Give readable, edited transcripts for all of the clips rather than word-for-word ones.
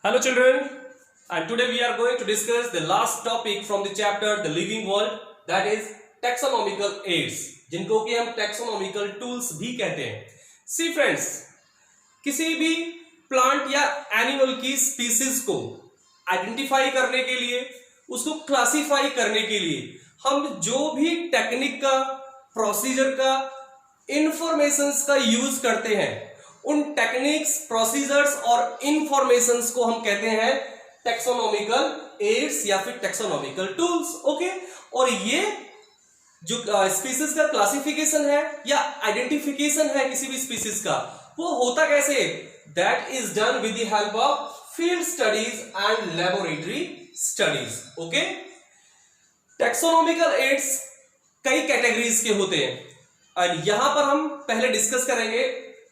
Hello children, and today we are going to discuss the last topic from the chapter The Living World, that is taxonomical aids, जिनको कि हम taxonomical tools भी कहते हैं। See friends, किसी भी plant या एनिमल की स्पीसीज को आइडेंटिफाई करने के लिए, उसको क्लासिफाई करने के लिए हम जो भी टेक्निक का, प्रोसीजर का, इंफॉर्मेशंस का यूज करते हैं, उन टेक्निक्स, प्रोसीजर्स और इंफॉर्मेशंस को हम कहते हैं टेक्सोनॉमिकल एड्स या फिर टेक्सोनॉमिकल टूल्स। ओके, और ये जो स्पीसीज का क्लासिफिकेशन है या आइडेंटिफिकेशन है किसी भी स्पीसीज का, वो होता कैसे? That is done with the help of field studies and laboratory studies. Okay, taxonomical aids कई कैटेगरीज के होते हैं और यहां पर हम पहले डिस्कस करेंगे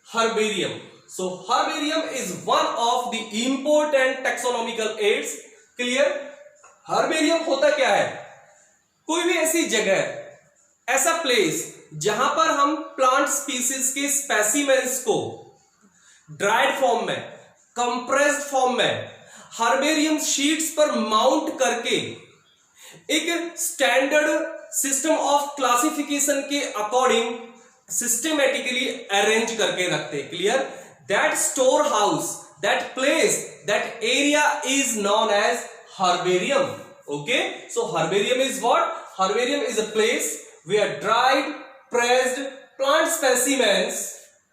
herbarium. So herbarium is one of the important taxonomical aids. Clear? Herbarium होता क्या है? कोई भी ऐसी जगह, ऐसा प्लेस जहां पर हम प्लांट स्पीसीज के स्पेसिमेंस को ड्राइड फॉर्म में, कंप्रेस्ड फॉर्म में हर्बेरियम शीट्स पर माउंट करके एक स्टैंडर्ड सिस्टम ऑफ क्लासिफिकेशन के अकॉर्डिंग सिस्टमेटिकली अरेंज करके रखते। Clear? That store house, that place, that area is known as herbarium. Okay, so herbarium is what? Herbarium is a place where dried, pressed plant specimens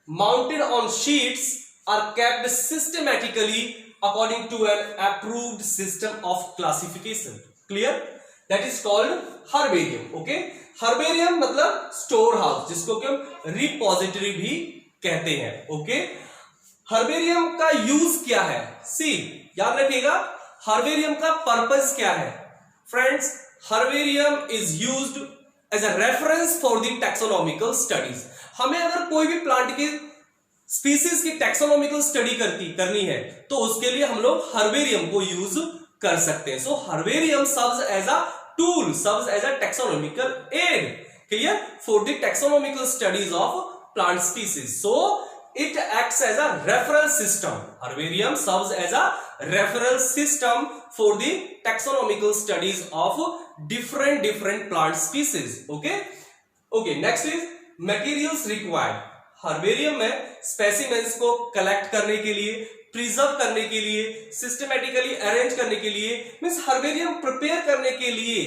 mounted on sheets are kept systematically according to an approved system of classification. Clear? That is called herbarium. Okay, herbarium मतलब store house, जिसको कि हम repository भी कहते हैं। Okay, herbarium का use क्या है? सी, याद रखिएगा, हर्बेरियम का पर्पस क्या है? Friends, herbarium is used as a reference for the taxonomical studies. हमें अगर कोई भी प्लांट की स्पीसीज की टैक्सोनॉमिकल स्टडी करनी है तो उसके लिए हम लोग हर्बेरियम को यूज कर सकते हैं। So herbarium serves as a tool, serves as a taxonomical aid, clear, for the taxonomical studies of plant species. So it acts as a reference system. Herbarium serves as a reference system for the taxonomical studies of different plant species. Okay, next is materials required. Herbarium में specimens को collect करने के लिए, preserve करने के लिए, systematically arrange करने के लिए, मीन्स हर्बेरियम प्रिपेयर करने के लिए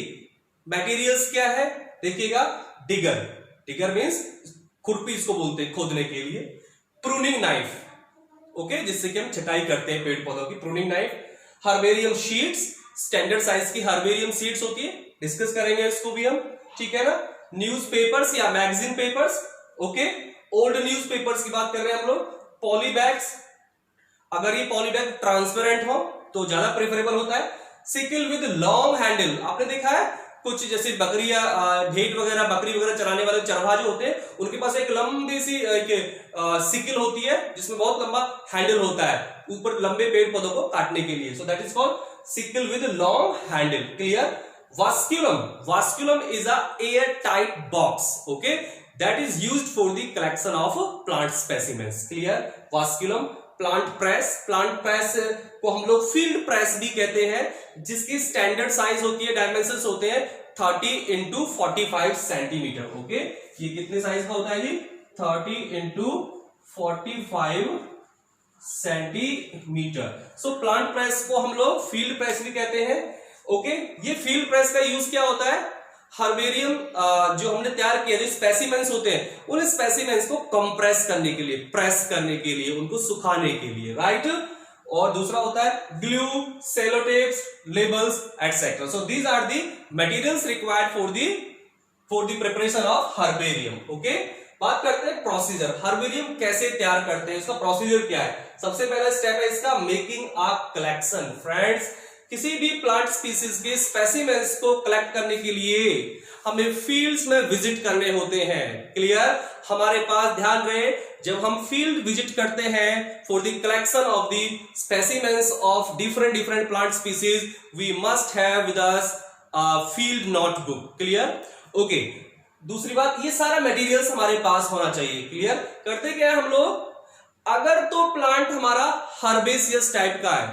मटेरियल्स क्या है? देखिएगा, डिगर मीन्स खुरपी इसको बोलते हैं खोदने के लिए, प्रूनिंग नाइफ, ओके, जिससे कि हम छटाई करते हैं पेड़ पौधों की, pruning knife, herbarium sheets, standard size की हर्बेरियम शीट्स होती है, डिस्कस करेंगे इसको भी हम, ठीक है ना, न्यूज़पेपर्स या magazine papers, okay, old newspapers की बात कर रहे हैं हम लोग, पॉली बैग्स, अगर ये पॉली बैग ट्रांसपेरेंट हो तो ज्यादा प्रेफरेबल होता है, सिकल विद लॉन्ग हैंडल, आपने देखा है कुछ जैसे बकरियां, भेड़ वगैरह, बकरी वगैरह चराने वाले चरवाहा जो होते हैं, उनके पास एक लंबी सी सिकल होती है जिसमें बहुत लंबा हैंडल होता है ऊपर लंबे पेड़ पौधों को काटने के लिए। So that is called sickle with long handle. Clear? Vasculum is a airtight box, okay, that is used for the collection of plant specimens. Clear? Vasculum, plant press को हम लोग फील्ड प्रेस भी कहते हैं, जिसकी standard size होती है, dimensions होते हैं 30 इंटू 45 सेंटीमीटर। ओके, ये कितने साइज का होता है? ये 30 इंटू 45 सेंटीमीटर। सो प्लांट प्रेस को हम लोग फील्ड प्रेस भी कहते हैं। ओके, ये फील्ड प्रेस का यूज क्या होता है? हर्बेरियम जो हमने तैयार किया, जो स्पेसिमेंस होते हैं, उन स्पेसिमेंस को कंप्रेस करने के लिए, प्रेस करने के लिए, उनको सुखाने के लिए, राइट? और दूसरा होता है glue, sellotapes, labels etcetera. So these are the materials required for the preparation of herbarium. Okay, बात करते हैं प्रोसीजर, हर्बेरियम कैसे तैयार करते हैं, इसका प्रोसीजर क्या है? सबसे पहला स्टेप है इसका मेकिंग अ कलेक्शन। फ्रेंड्स, किसी भी प्लांट स्पीसीज के स्पेसिमेंस को कलेक्ट करने के लिए हमें फील्ड्स में विजिट करने होते हैं। क्लियर? हमारे पास ध्यान रहे, जब हम फील्ड विजिट करते हैं for the collection of the specimens of different plant species, we must have with us field notebook. Clear? Okay, दूसरी बात, ये सारा मटेरियल्स हमारे पास होना चाहिए। क्लियर? करते क्या है हम लोग, अगर तो प्लांट हमारा हर्बेसियस टाइप का है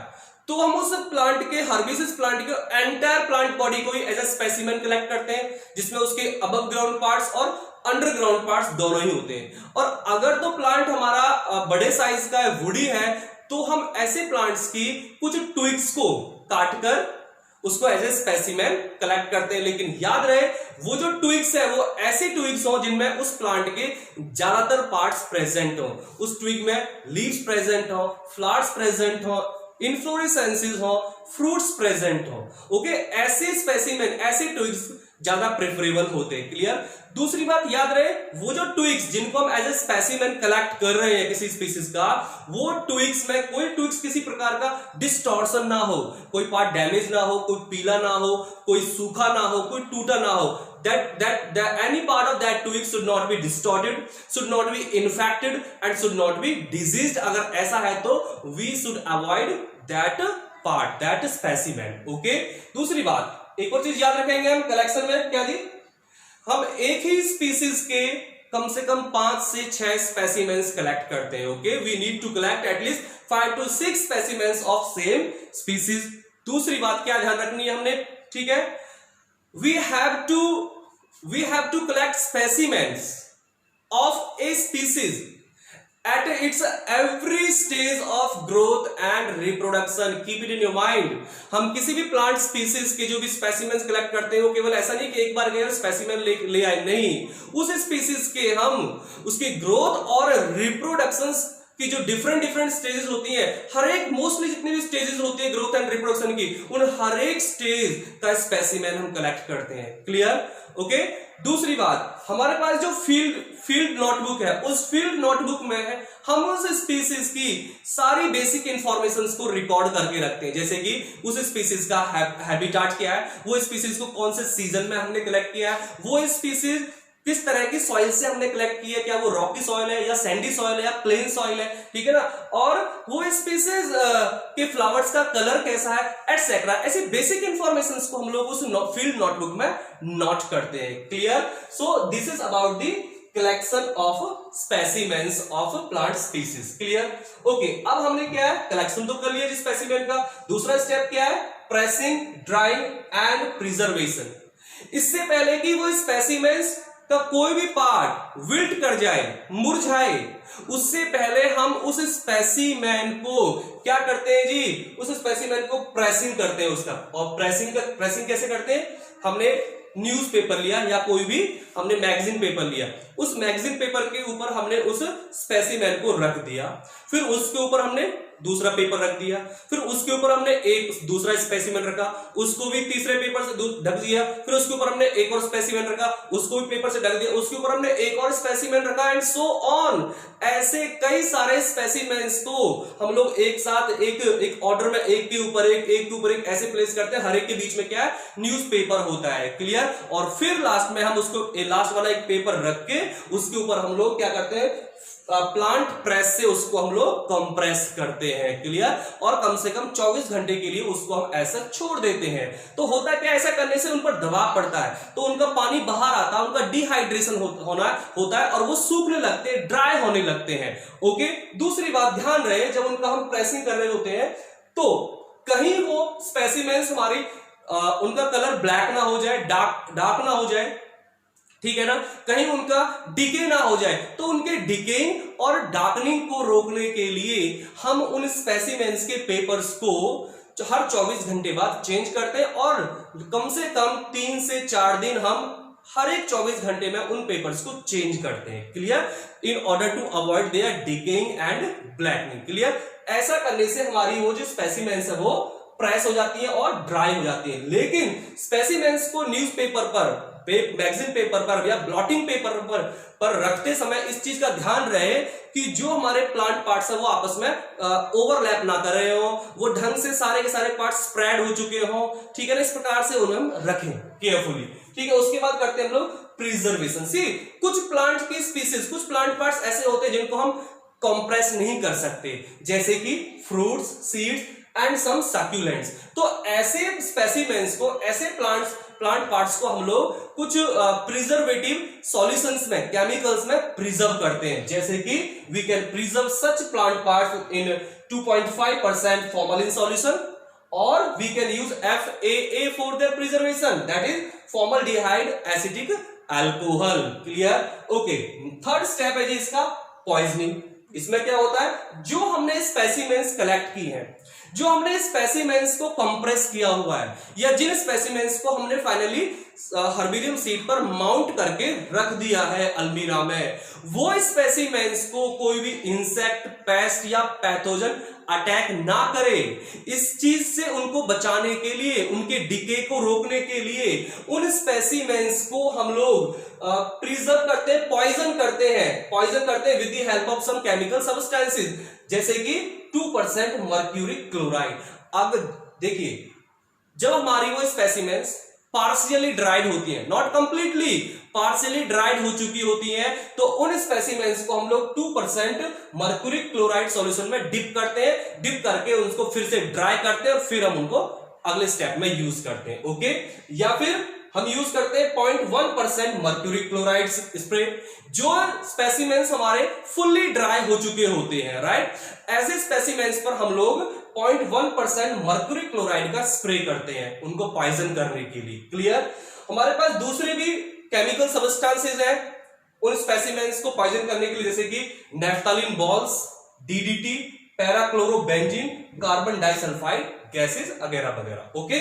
तो हम उस प्लांट के हर्बेसियस प्लांट के एंटायर प्लांट बॉडी को ही एज अ स्पेसिमेन कलेक्ट करते हैं, जिसमें उसके अबव ग्राउंड पार्ट्स और अंडरग्राउंड पार्ट्स दोनों ही होते हैं। और अगर तो प्लांट हमारा बड़े साइज का है, वुडी है, तो हम ऐसे प्लांट्स की कुछ ट्विग्स को काटकर उसको एज ए स्पेसिमेन कलेक्ट करते हैं। लेकिन याद रहे, वो जो ट्विग्स है वो ऐसे ट्विग्स हो जिनमें उस प्लांट के ज्यादातर पार्ट्स प्रेजेंट हो। उस ट्विग में लीव्स प्रेजेंट हो, फ्लावर्स प्रेजेंट हो, इन्फ्लोरेसेंसेस हो, फ्रूट्स प्रेजेंट हो। ओके, ऐसे स्पेसिमेन, ऐसे ट्विग्स ज्यादा प्रेफरेबल होते हैं। क्लियर? दूसरी बात याद रहे, वो जो ट्विग्स जिनको हम एज ए स्पेसिमेन कलेक्ट कर रहे हैं किसी स्पीसीज का, वो ट्विग्स में कोई ट्विग्स किसी प्रकार का डिस्टॉर्शन ना हो, कोई पार्ट डैमेज ना हो, कोई पीला ना हो, कोई सूखा ना हो, कोई टूटा ना हो। that any part of that twig should not be distorted, should not be infected and should not be diseased। अगर ऐसा है तो we should avoid that part, that specimen। Okay, दूसरी बात एक और चीज याद रखेंगे हम कलेक्शन में, क्या दी, हम एक ही स्पीसीज के कम से कम 5 से 6 स्पेसिमेंस कलेक्ट करते हैं। Okay, we need to collect at least 5 to 6 specimens of same species. दूसरी बात क्या ध्यान रखनी है हमने, ठीक है, we have to collect specimens of a species at its every stage of growth and reproduction। keep it in your mind। हम किसी भी प्लांट स्पीसीज के जो भी स्पेसिमेंस कलेक्ट करते हैं, वो केवल ऐसा नहीं कि एक बार गए स्पेसिमेन ले आए, नहीं, उस स्पीसीज के हम उसकी ग्रोथ और रिप्रोडक्शन की जो डिफरेंट स्टेजेस होती हैं, हर एक मोस्टली जितनी भी स्टेजेस होती है ग्रोथ एंड रिप्रोडक्शन की, उन हर एक स्टेज का स्पेसिमेन हम कलेक्ट करते हैं। क्लियर? ओके, दूसरी बात, हमारे पास जो फील्ड नोटबुक है, उस फील्ड नोटबुक में हम उस स्पीसीज की सारी बेसिक इंफॉर्मेशंस को रिकॉर्ड करके रखते हैं, जैसे कि उस स्पीसीज का हैबिटाट क्या है, वो स्पीसीज को कौन से सीजन में हमने कलेक्ट किया है, वो स्पीसीज किस तरह की सॉइल से हमने कलेक्ट की है, क्या वो रॉकी सॉइल है या सैंडी सॉइल है या प्लेन सॉइल है, ठीक है ना, और वो स्पीसीज के फ्लावर्स का कलर कैसा है, एटसेट्रा। ऐसी बेसिक इंफॉर्मेशंस को हम लोग उस फील्ड नोटबुक में नोट करते हैं। Clear? So this is about the collection of specimens of plant species. Clear? Okay, अब हमने क्या है, कलेक्शन तो कर लिया जिस स्पेसिमेन का। दूसरा स्टेप क्या है, प्रेसिंग, ड्राइंग एंड प्रिजर्वेशन। इससे पहले कि वो स्पेसिमेंस का कोई भी पार्ट विल्ट कर जाए, मुरझाए, उससे पहले हम उस स्पेसिमेन को क्या करते हैं जी, उस स्पेसिमेन को प्रेसिंग करते हैं उसका। और प्रेसिंग कैसे करते हैं, हमने न्यूज़पेपर लिया या कोई भी हमने मैगजीन पेपर लिया, उस मैगजीन पेपर के ऊपर हमने उस स्पेसिमेन को रख दिया, फिर उसके ऊपर हमने दूसरा पेपर रख दिया, फिर उसके ऊपर हमने एक दूसरा स्पेसिमेन रखा, उसको भी तीसरे पेपर से ढक दिया, फिर उसके ऊपर हमने एक और स्पेसिमेन रखा, उसको भी पेपर से ढक दिया, उसके ऊपर हमने एक और स्पेसिमेन रखा, एंड सो ऑन। ऐसे कई सारे स्पेसिमेंस को हम लोग एक साथ एक ऑर्डर में एक के ऊपर एक ऐसे प्लेस करते हैं, हर एक के बीच में क्या है, न्यूज़पेपर होता है। क्लियर? और फिर लास्ट में हम उसको लास्ट वाला एक पेपर रख के उसके ऊपर हम लोग क्या करते हैं, प्लांट प्रेस से उसको हम लोग कंप्रेस करते हैं। क्लियर? और कम से कम 24 घंटे के लिए उसको हम ऐसा छोड़ देते हैं। तो होता है क्या, ऐसा करने से उन पर दबाव पड़ता है, तो उनका पानी बाहर आता है, उनका डिहाइड्रेशन होता है और वो सूखने लगते हैं, ड्राई होने लगते हैं। ओके, दूसरी बात ध्यान रहे, जब उनका हम प्रेसिंग कर रहे होते हैं तो कहीं वो स्पेसिमेंस हमारी उनका कलर ब्लैक ना हो जाए, डार्क ना हो जाए, ठीक है ना, कहीं उनका डिके ना हो जाए। तो उनके डिकेइंग और डार्कनिंग को रोकने के लिए हम उन स्पेसिमेंस के पेपर्स को हर 24 घंटे बाद चेंज करते हैं, और कम से कम 3 से 4 दिन हम हर एक 24 घंटे में उन पेपर्स को चेंज करते हैं। Clear? In order to avoid their decaying and blackening. Clear? ऐसा करने से हमारी वो जो स्पेसिमेंस है वो प्रेस हो जाती है और ड्राई हो जाती है। लेकिन स्पेसिमेंस को न्यूज़पेपर पर, मैगजीन पेपर पर या ब्लॉटिंग पेपर पर रखते समय इस चीज का ध्यान रहे कि जो हमारे प्लांट पार्ट्स है वो आपस में ओवरलैप ना कर रहे हो, वो ढंग से सारे के सारे पार्ट्स स्प्रेड हो चुके हो, ठीक है ना, इस प्रकार से उन्हें हम रखें केयरफुली। ठीक है, उसके बाद करते हैं हम लोग प्रिजर्वेशन। सी, कुछ प्लांट की स्पीसीज, कुछ प्लांट पार्ट्स ऐसे होते हैं जिनको हम कंप्रेस नहीं कर सकते, जैसे कि fruits, seeds and some succulents. तो ऐसे स्पेसिमेंस को, ऐसे प्लांट पार्ट्स को हम लोग कुछ प्रिजर्वेटिव सॉल्यूशंस में, केमिकल्स में प्रिजर्व करते हैं, जैसे कि we can preserve such plant parts in 2.5% formalin solution, or we can use FAA for their preservation, that is formaldehyde acetic alcohol. Clear? Okay. Third step है जी इसका पॉइजनिंग. इसमें क्या होता है, जो हमने स्पेसिमेंस कलेक्ट की हैं, जो हमने स्पेसिमेंस को कंप्रेस किया हुआ है, या जिन स्पेसिमेंस को हमने फाइनली हर्बेरियम सीट पर माउंट करके रख दिया है अलमीरा में, वो स्पेसिमेंस को कोई भी इंसेक्ट, पेस्ट या पैथोजन अटैक ना करे. इस चीज से उनको बचाने के लिए, उनके डिके को रोकने के लिए उन स्पेसिमेंस को हम लोग प्रिजर्व करते हैं, पॉइजन करते हैं with the help of some chemical substances, जैसे कि 2% मर्क्यूरी क्लोराइड. अब देखिए, जब हमारी वो स्पेसिमेंस पार्शियली ड्राइड होती है, नॉट कंप्लीटली, पार्शियली ड्राइड हो चुकी होती है, तो उन स्पेसिमेंस को हम लोग 2% मर्क्यूरी क्लोराइड सॉल्यूशन में डिप करते हैं. डिप करके उसको फिर से ड्राई करते हैं और फिर हम उनको अगले स्टेप में यूज करते हैं. ओके. या फिर हम यूज करते हैं 0.1% मर्क्यूरी क्लोराइड स्प्रे, जो स्पेसिमेंस हमारे फुल्ली ड्राई हो चुके होते हैं. राइट. ऐसे स्पेसिमेंस पर हम लोग 0.1% मर्क्यूरी क्लोराइड का स्प्रे करते हैं उनको पॉइजन करने के लिए. क्लियर. हमारे पास दूसरे भी केमिकल सब्सटेंसेस हैं उन स्पेसिमेंस को पॉइजन करने के लिए, जैसे कि naphthalene balls, DDT, parachlorobenzene, carbon disulphide gases वगैरह वगैरह. ओके.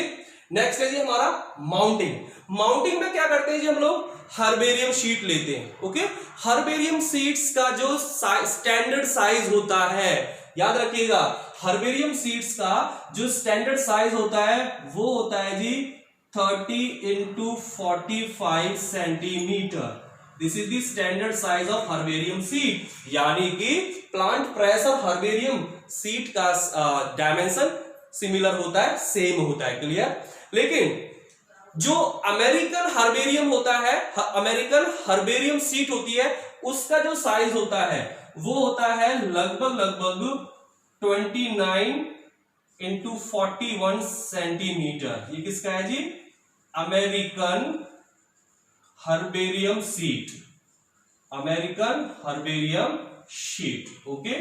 नेक्स्ट है जी हमारा माउंटिंग. माउंटिंग में क्या करते हैं जी, हम लोग हर्बेरियम शीट लेते हैं. ओके. हर्बेरियम शीट्स का जो स्टैंडर्ड साइज होता है, याद रखिएगा, हर्बेरियम सीड्स का जो स्टैंडर्ड साइज होता है वो होता है जी 30x45 centimetre. This is the standard size of herbarium seed. यानी कि प्लांट प्रेशर हर्बेरियम सीड का डायमेंशन सिमिलर होता है, सेम होता है. क्लियर. लेकिन जो अमेरिकन हर्बेरियम होता है, अमेरिकन हर्बेरियम सीट होती है, उसका जो साइज होता है वो होता है लगभग 29x41 सेंटीमीटर. ये किसका है जी? American herbarium sheet. American herbarium sheet. Okay.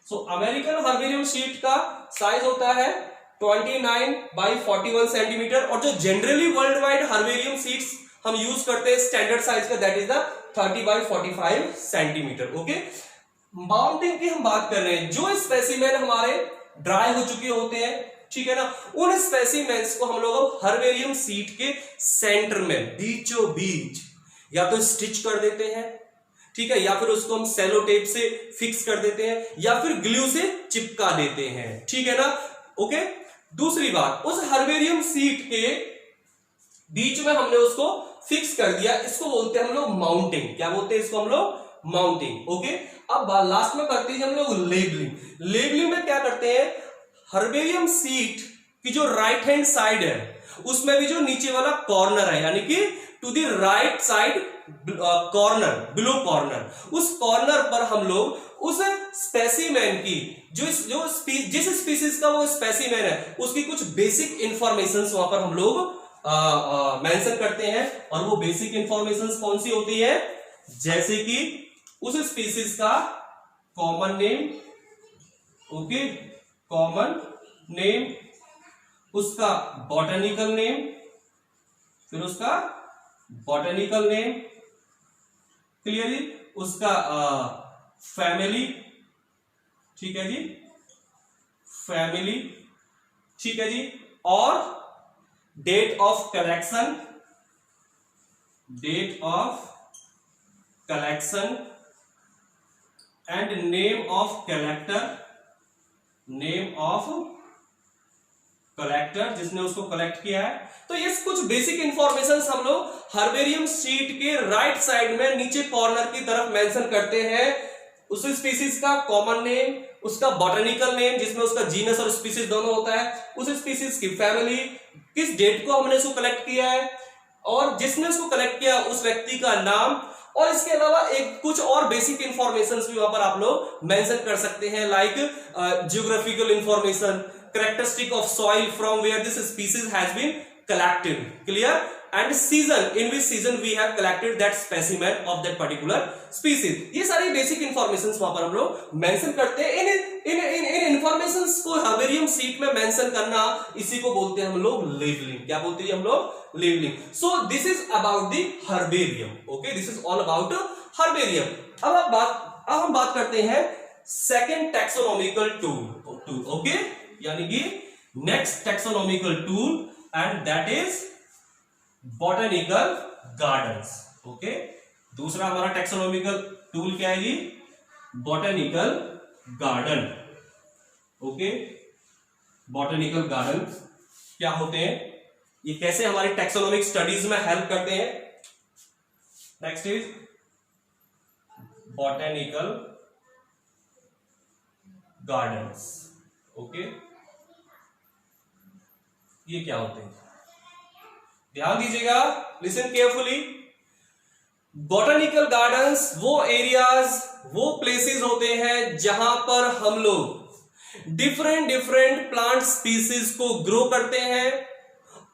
So American herbarium sheet का साइज होता है 29x41 सेंटीमीटर, और जो generally worldwide herbarium sheets हम यूज करते हैं स्टैंडर्ड साइज का, that is the 30x45 centimetre. Okay. Mounting की हम बात कर रहे हैं, जो स्पेसिमेन हमारे ड्राई हो चुके होते हैं, ठीक है ना, उन स्पेसिमेंस को हम लोग हर्बेरियम सीट के सेंटर में बीचों बीच या तो स्टिच कर देते हैं, ठीक है, या फिर उसको हम सेलो टेप से फिक्स कर देते हैं, या फिर ग्लू से चिपका देते हैं. ठीक है ना. ओके. दूसरी बात, उस हर्बेरियम सीट के बीच में हमने उसको फिक्स कर दिया, इसको बोलते हैं हम लोग माउंटिंग. क्या बोलते हैं इसको हम लोग? माउंटिंग. ओके. अब लास्ट में करते हैं हम लोग लेबलिंग. लेबलिंग में क्या करते हैं, हर्बेरियम सीट की जो राइट हैंड साइड है उसमें भी जो नीचे वाला कॉर्नर है, यानी कि to the right side corner, below corner, उस कॉर्नर पर हम लोग उस स्पेसिमेन की जिस स्पीसीज का वो स्पेसिमेन है उसकी कुछ बेसिक इंफॉर्मेशंस वहां पर हम लोग मेंशन करते हैं. और वो बेसिक इंफॉर्मेशंस कौन सी होती है? जैसे कि उस स्पीसीज का common name. Okay. Common name, उसका बॉटनिकल नेम, फिर उसका बॉटनिकल नेम, क्लियरली, उसका फैमिली, ठीक है जी, फैमिली, ठीक है जी, और date of collection, date of collection, and name of collector, name of collector जिसने उसको कलेक्ट किया है. तो ये कुछ बेसिक इंफॉर्मेशन हम लोग हर्बेरियम शीट के राइट साइड में नीचे कॉर्नर की तरफ मेंशन करते हैं. उस स्पीसीज का कॉमन नेम, उसका बॉटनिकल नेम जिसमें उसका जीनस और स्पीसीज दोनों होता है, उस स्पीसीज की फैमिली, किस डेट को हमने उसको कलेक्ट किया है, और जिसने उसको कलेक्ट किया उस व्यक्ति का नाम, और इसके अलावा एक कुछ और बेसिक इंफॉर्मेशन भी वहां पर आप लोग मेंशन कर सकते हैं, like geographical information, characteristic of soil from where this species has been collected. Clear. And season, in which season we have collected that specimen of that particular species. ये सारी बेसिक इंफॉर्मेशन वहां पर हम लोग mention करते हैं। इन information को herbarium sheet में मेंशन करना, इसी को बोलते हैं हम लोग लेबलिंग। क्या बोलते हैं हम लोग? Labelling. So this is about the herbarium. Okay, this is all about herbarium. अब हम बात करते हैं सेकेंड टैक्सोनॉमिकल टूल। ओके, यानी कि next taxonomical tool, and that is botanical gardens. Okay, दूसरा हमारा टैक्सोनॉमिकल टूल क्या है जी? Botanical garden. Okay, botanical garden क्या होते हैं, ये कैसे हमारी टैक्सोनॉमिक स्टडीज में हेल्प करते हैं? Next is botanical gardens. Okay, ये क्या होते हैं? ध्यान दीजिएगा, लिसन केयरफुली। बॉटनिकल गार्डन्स वो एरियाज, वो प्लेसेस होते हैं जहां पर हम लोग डिफरेंट प्लांट स्पीसीज को ग्रो करते हैं,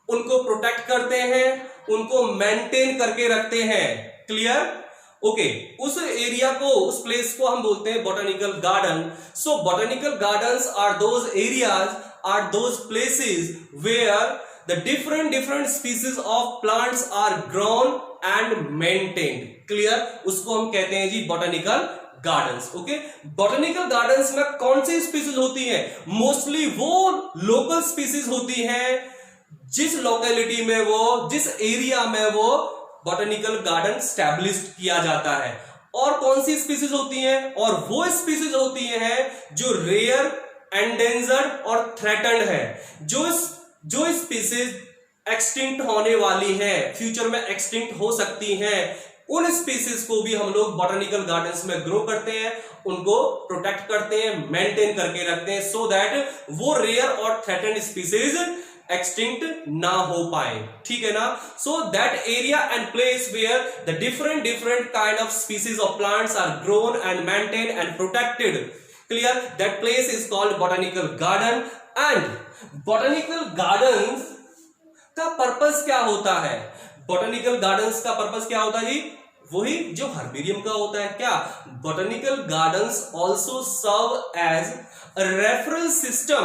उनको प्रोटेक्ट करते हैं, उनको मेंटेन करके रखते हैं। क्लियर? ओके, उस एरिया को, उस प्लेस को हम बोलते हैं botanical garden. So botanical gardens are those areas, are those places where the different species of plants are grown and maintained. Clear? उसको हम कहते हैं जी botanical gardens. Okay, botanical gardens में कौन सी स्पीसीज होती हैं? मोस्टली वो लोकल स्पीसीज होती हैं जिस लोकेलिटी में वो, जिस एरिया में वो बॉटनिकल गार्डन स्टैब्लिश किया जाता है। और कौन सी स्पीसीज होती हैं? और वो स्पीसीज होती हैं जो रेयर, एंडेंजर्ड और थ्रेटन्ड है, जो स्पीसीज एक्सटिंक्ट होने वाली है, फ्यूचर में एक्सटिंक्ट हो सकती हैं, उन स्पीसीज को भी हम लोग बॉटनिकल गार्डन्स में ग्रो करते हैं, उनको प्रोटेक्ट करते हैं, मेंटेन करके रखते हैं, सो दैट वो रेयर और थ्रेटन्ड स्पीसीज एक्सटिंक्ट ना हो पाए। ठीक है ना? So that area and place where the different kind of species of plants are grown and maintain and protected. Clear? That place is called botanical garden. And botanical gardens का purpose क्या होता है? botanical gardens का purpose क्या होता है जी? वही जो हर्बेरियम का होता है। क्या? botanical gardens also serve as a referral system,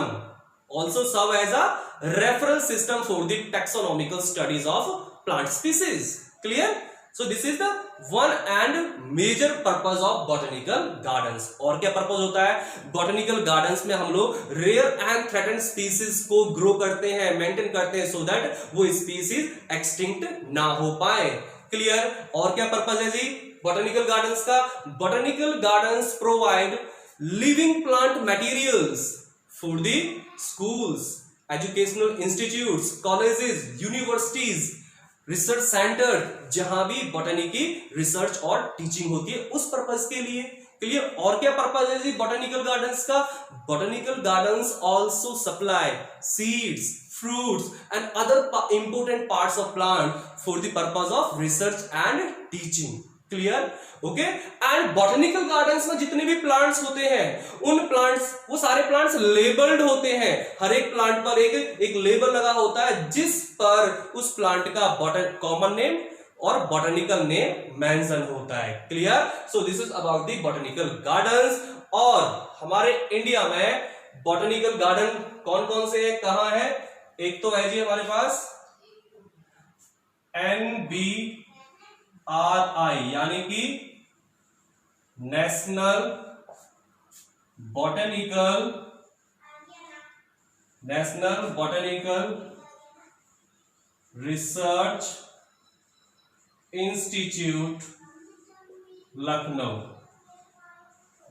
for the taxonomical studies of plant species. Clear? So this is the one and major purpose of botanical gardens. और क्या पर्पस होता है? botanical gardens में हम लोग rare and threatened species को grow करते हैं, maintain करते हैं, so that वो species extinct ना हो पाए। Clear? और क्या पर्पस है जी botanical gardens का? botanical gardens provide living plant materials for the schools, educational institutes, colleges, universities, research centre, जहां भी बॉटनी की रिसर्च और टीचिंग होती है, उस पर्पस के लिए। क्लियर? और क्या पर्पस है जी बॉटनिकल गार्डन्स का? Botanical gardens also supply seeds, fruits and other important parts of plant for the purpose of research and teaching. Clear? Okay? And botanical gardens में जितने भी plants होते हैं, उन plants, वो सारे plants labeled होते हैं। हर एक plant पर एक label लगा होता है जिस पर उस plant का common name और botanical name mention होता है। Clear? So this is about the botanical gardens। और हमारे इंडिया में botanical garden कौन कौन से हैं, कहाँ है? एक तो है जी हमारे पास NBRI, यानी कि national botanical research institute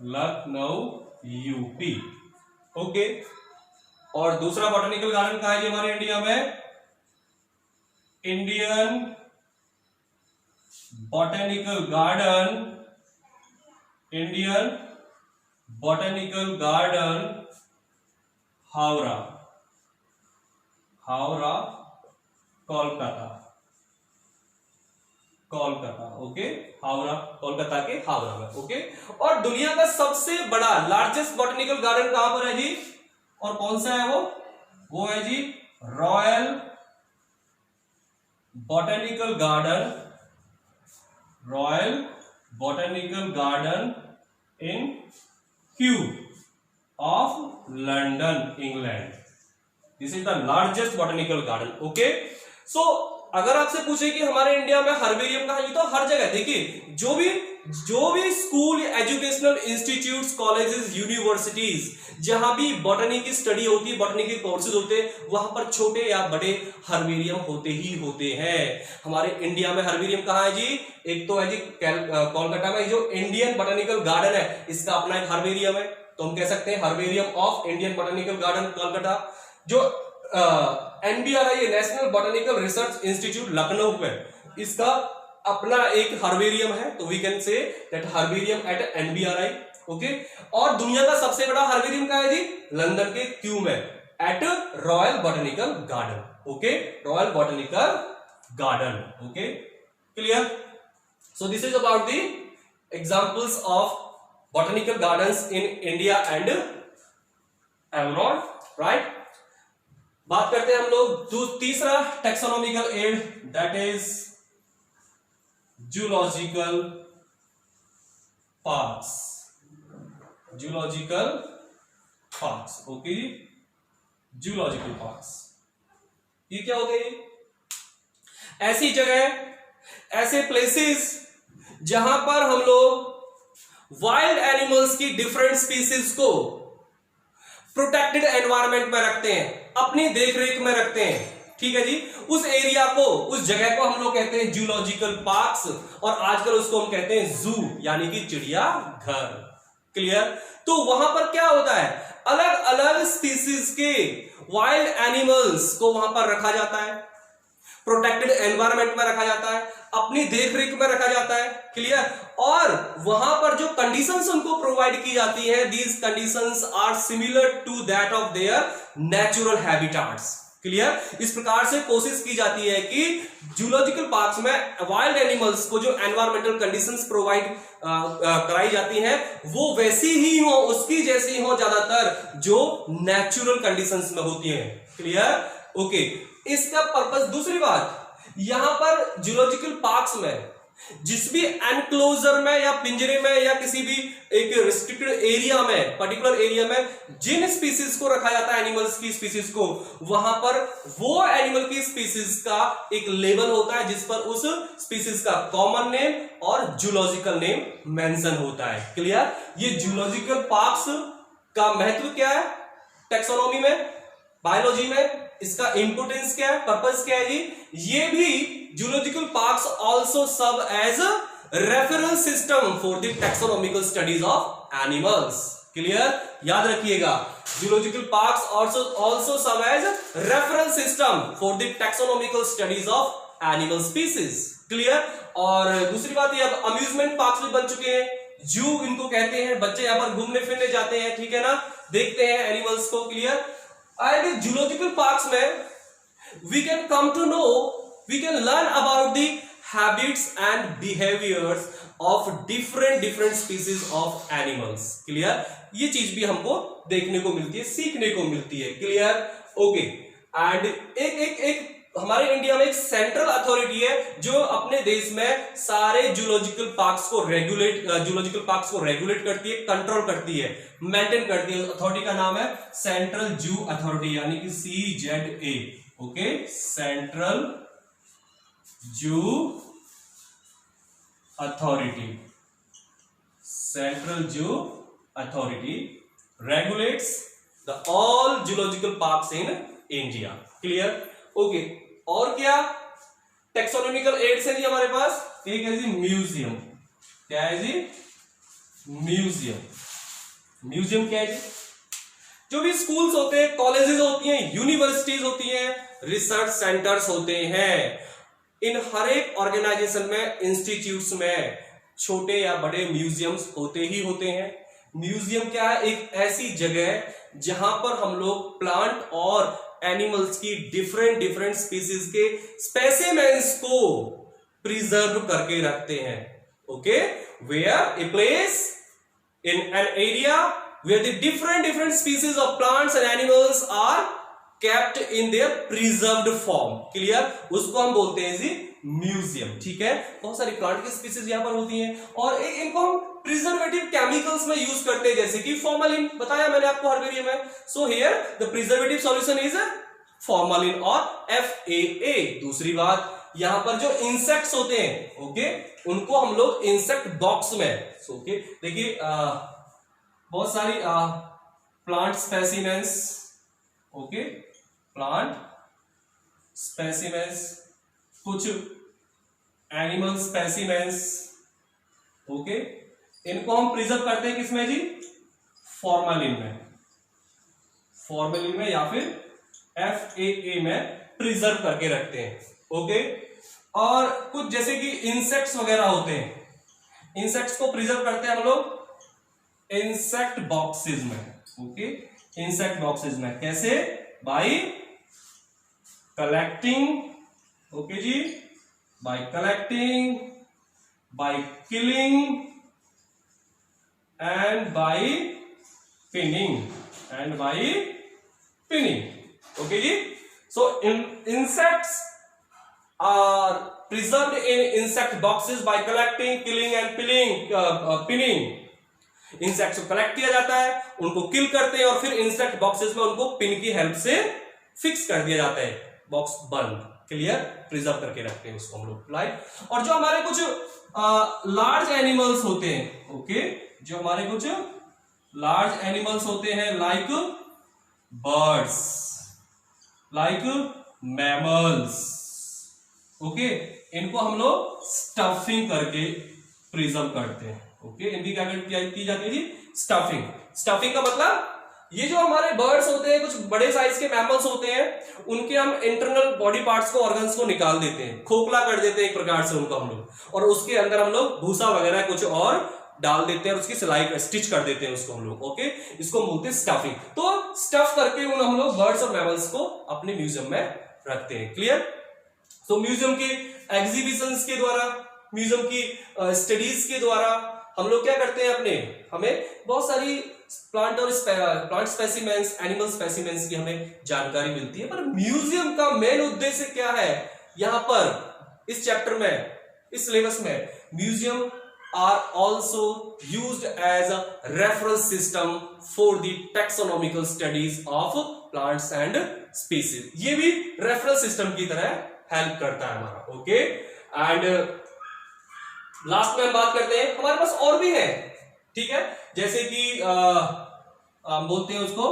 Lucknow UP. Okay, और दूसरा बॉटनिकल गार्डन कहां है जी हमारे इंडिया में? Indian botanical garden Howrah Kolkata. Okay, Howrah, Kolkata के हावड़ा में। ओके, और दुनिया का सबसे बड़ा लार्जेस्ट बॉटनिकल गार्डन कहां पर है जी? और कौन सा है वो है जी royal botanical garden botanical garden in Kew of London England. This is the largest botanical garden. Okay, so अगर आपसे पूछे कि हमारे इंडिया में हर्बेरियम कहाँ है, तो हर जगह देखिए, जो भी school, educational institutes, colleges, universities जहां भी बॉटनी की स्टडी होती है, बॉटनी के कोर्सेज होते हैं, वहां पर छोटे या बड़े हर्बेरियम होते ही होते हैं। हमारे इंडिया में हर्बेरियम कहाँ है जी? एक तो है जी कोलकाता में जो इंडियन बॉटनिकल गार्डन है, इसका अपना एक हर्बेरियम है, तो हम कह सकते हैं herbarium of Indian botanical garden Kolkata. जो NBRI national botanical research institute Lucknow में, इसका अपना एक हर्बेरियम है, तो we can say that herbarium at NBRI। Okay, और दुनिया का सबसे बड़ा हर्बेरियम कहाँ है जी? लंदन के क्यू में at royal botanical garden. Okay, royal botanical garden. Okay, clear? So this is about the examples of botanical gardens in India and abroad, right? बात करते हैं हम लोग तीसरा taxonomical aid, that is zoological parks. Zoological parks, okay, zoological parks ये क्या होते हैं? ऐसी जगह, ऐसे प्लेसेस जहां पर हम लोग वाइल्ड एनिमल्स की डिफरेंट स्पीसीज को प्रोटेक्टेड एनवायरनमेंट में रखते हैं, अपनी देखरेख में रखते हैं। ठीक है जी, उस एरिया को, उस जगह को हम लोग कहते हैं जूलॉजिकल पार्क्स, और आजकल उसको हम कहते हैं जू, यानी कि चिड़िया घर। क्लियर? तो वहां पर क्या होता है, अलग अलग स्पीसीज के वाइल्ड एनिमल्स को वहां पर रखा जाता है, प्रोटेक्टेड एनवायरनमेंट में रखा जाता है, अपनी देखरेख में रखा जाता है। क्लियर? और वहां पर जो कंडीशंस उनको प्रोवाइड की जाती है, these conditions are similar to that of their natural habitats. Clear? इस प्रकार से कोशिश की जाती है कि जूलॉजिकल पार्क्स में वाइल्ड एनिमल्स को जो एनवायरमेंटल कंडीशंस प्रोवाइड कराई जाती हैं, वो वैसी ही हो, उसकी जैसी हो ज्यादातर, जो नेचुरल कंडीशंस में होती हैं। क्लियर? ओके, इसका पर्पस, दूसरी बात, यहां पर जूलॉजिकल पार्क्स में जिस भी एनक्लोजर में या पिंजरे में या किसी भी एक रिस्ट्रिक्टेड एरिया में, पर्टिकुलर एरिया में जिन स्पीसीज को रखा जाता है, एनिमल्स की स्पीसीज को, वहां पर वो एनिमल की स्पीसीज का एक लेबल होता है जिस पर उस स्पीसीज का कॉमन नेम और जूलॉजिकल नेम मेंशन होता है। क्लियर? ये जूलॉजिकल पार्क्स का महत्व क्या है टैक्सोनॉमी में, बायोलॉजी में, इसका इंपोर्टेंस क्या है, पर्पस क्या है जी? ये भी zoological parks also serve as reference system for the taxonomical studies of animals. Clear? याद रखिएगा, zoological parks also serve as reference system for the taxonomical studies of animal species. Clear? और दूसरी बात, ये अब अम्यूजमेंट पार्क्स भी बन चुके हैं, जू इनको कहते हैं, बच्चे यहां पर घूमने फिरने जाते हैं, ठीक है ना, देखते हैं एनिमल्स को। क्लियर? एंड जूलॉजिकल पार्क्स में we can come to know, we can learn about the habits and behaviours of different species of animals. Clear? ये चीज भी हमको देखने को मिलती है, सीखने को मिलती है। क्लियर? ओके, एंड एक हमारे इंडिया में एक सेंट्रल अथॉरिटी है जो अपने देश में सारे जूलॉजिकल पार्क्स को रेगुलेट करती है, कंट्रोल करती है, मेंटेन करती है। अथॉरिटी का नाम है सेंट्रल जू अथॉरिटी, यानी कि CZA। Okay, central zoo authority. Central zoo authority regulates the all zoological parks in India. Clear? Okay, और क्या टेक्सोनॉमिकल एड्स है जी हमारे पास? एक है जी म्यूजियम। क्या है जी? म्यूजियम। म्यूजियम क्या है जी? जो भी स्कूल्स होते हैं, कॉलेजेस होती हैं, यूनिवर्सिटीज होती हैं, रिसर्च सेंटर्स होते हैं, इन हर एक ऑर्गेनाइजेशन में, इंस्टीट्यूट्स में छोटे या बड़े म्यूजियम्स होते ही होते हैं। म्यूजियम क्या है? एक ऐसी जगह जहां पर हम लोग प्लांट और एनिमल्स की डिफरेंट स्पीसीज के स्पेसिमेंस को प्रिजर्व करके रखते हैं। Okay, where a place in an area where the different species of plants and animals are kept in their preserved form. Clear? उसको हम बोलते हैं जी म्यूजियम। ठीक है, बहुत सारी प्लांट की स्पीसीज यहां पर होती हैं और एक इनको हम प्रिजर्वेटिव केमिकल्स में यूज करते हैं, जैसे कि फॉर्मलिन, बताया मैंने आपको हर्बेरियम में। So here the preservative solution is formalin और FAA। दूसरी बात, यहां पर जो इंसेक्ट्स होते हैं, ओके, उनको हम लोग इंसेक्ट बॉक्स में, ओके, देखिए बहुत सारी plant specimens, okay, plant specimens, कुछ एनिमल स्पेसिमेंस, ओके, इनको हम प्रिजर्व करते हैं किसमें जी? फॉर्मलिन में, फॉर्मलिन में या फिर FAA में प्रिजर्व करके रखते हैं, ओके। और कुछ जैसे कि इंसेक्ट्स वगैरह होते हैं, इंसेक्ट्स को प्रिजर्व करते हैं हम लोग इंसेक्ट बॉक्सेस में, ओके, इंसेक्ट बॉक्सेस में। कैसे? बाय कलेक्टिंग, ओके जी, by collecting, by killing and by pinning, and by pinning, okay जी। So insects are preserved in insect boxes by collecting, killing and pinning. Insects को collect किया जाता है, उनको किल करते हैं और फिर इंसेक्ट बॉक्सेस में उनको पिन की हेल्प से फिक्स कर दिया जाता है, बॉक्स बंद, क्लियर, प्रिजर्व करके रखते हैं उसको हम लोग, राइट। और जो हमारे कुछ लार्ज एनिमल्स होते हैं, ओके, जो हमारे कुछ लार्ज एनिमल्स होते हैं like birds, like mammals, okay, इनको हम लोग स्टफिंग करके प्रिजर्व करते हैं, ओके। इनकी क्या की जाती है जी? स्टफिंग। स्टफिंग का मतलब ये जो हमारे बर्ड्स होते हैं, कुछ बड़े साइज के मैमल्स होते हैं, उनके हम इंटरनल बॉडी पार्ट्स को, ऑर्गन्स को निकाल देते हैं, खोखला कर देते हैं एक प्रकार से उनको हम लोग, और उसके अंदर हम लोग भूसा वगैरह कुछ और डाल देते हैं और उसकी सिलाई स्टिच कर देते हैं उसको हम लोग, ओके, इसको बोलते हैं स्टफिंग। तो स्टफ करके उन हम लोग बर्ड्स और मैमल्स को अपने म्यूजियम में रखते हैं, क्लियर। तो म्यूजियम के एग्जीबिशंस के द्वारा, म्यूजियम की स्टडीज के द्वारा हम लोग क्या करते हैं, अपने हमें बहुत सारी प्लांट और प्लांट स्पेसिमेंस, एनिमल स्पेसिमेंस की हमें जानकारी मिलती है। पर म्यूजियम का मेन उद्देश्य क्या है? यहां पर इस चैप्टर में, इस सिलेबस में, museum are also used as a reference system for the taxonomical studies of plants and species. ये भी रेफरेंस सिस्टम की तरह हेल्प करता है हमारा, ओके। एंड लास्ट में हम बात करते हैं, हमारे पास और भी है, ठीक है, जैसे कि हम बोलते हैं उसको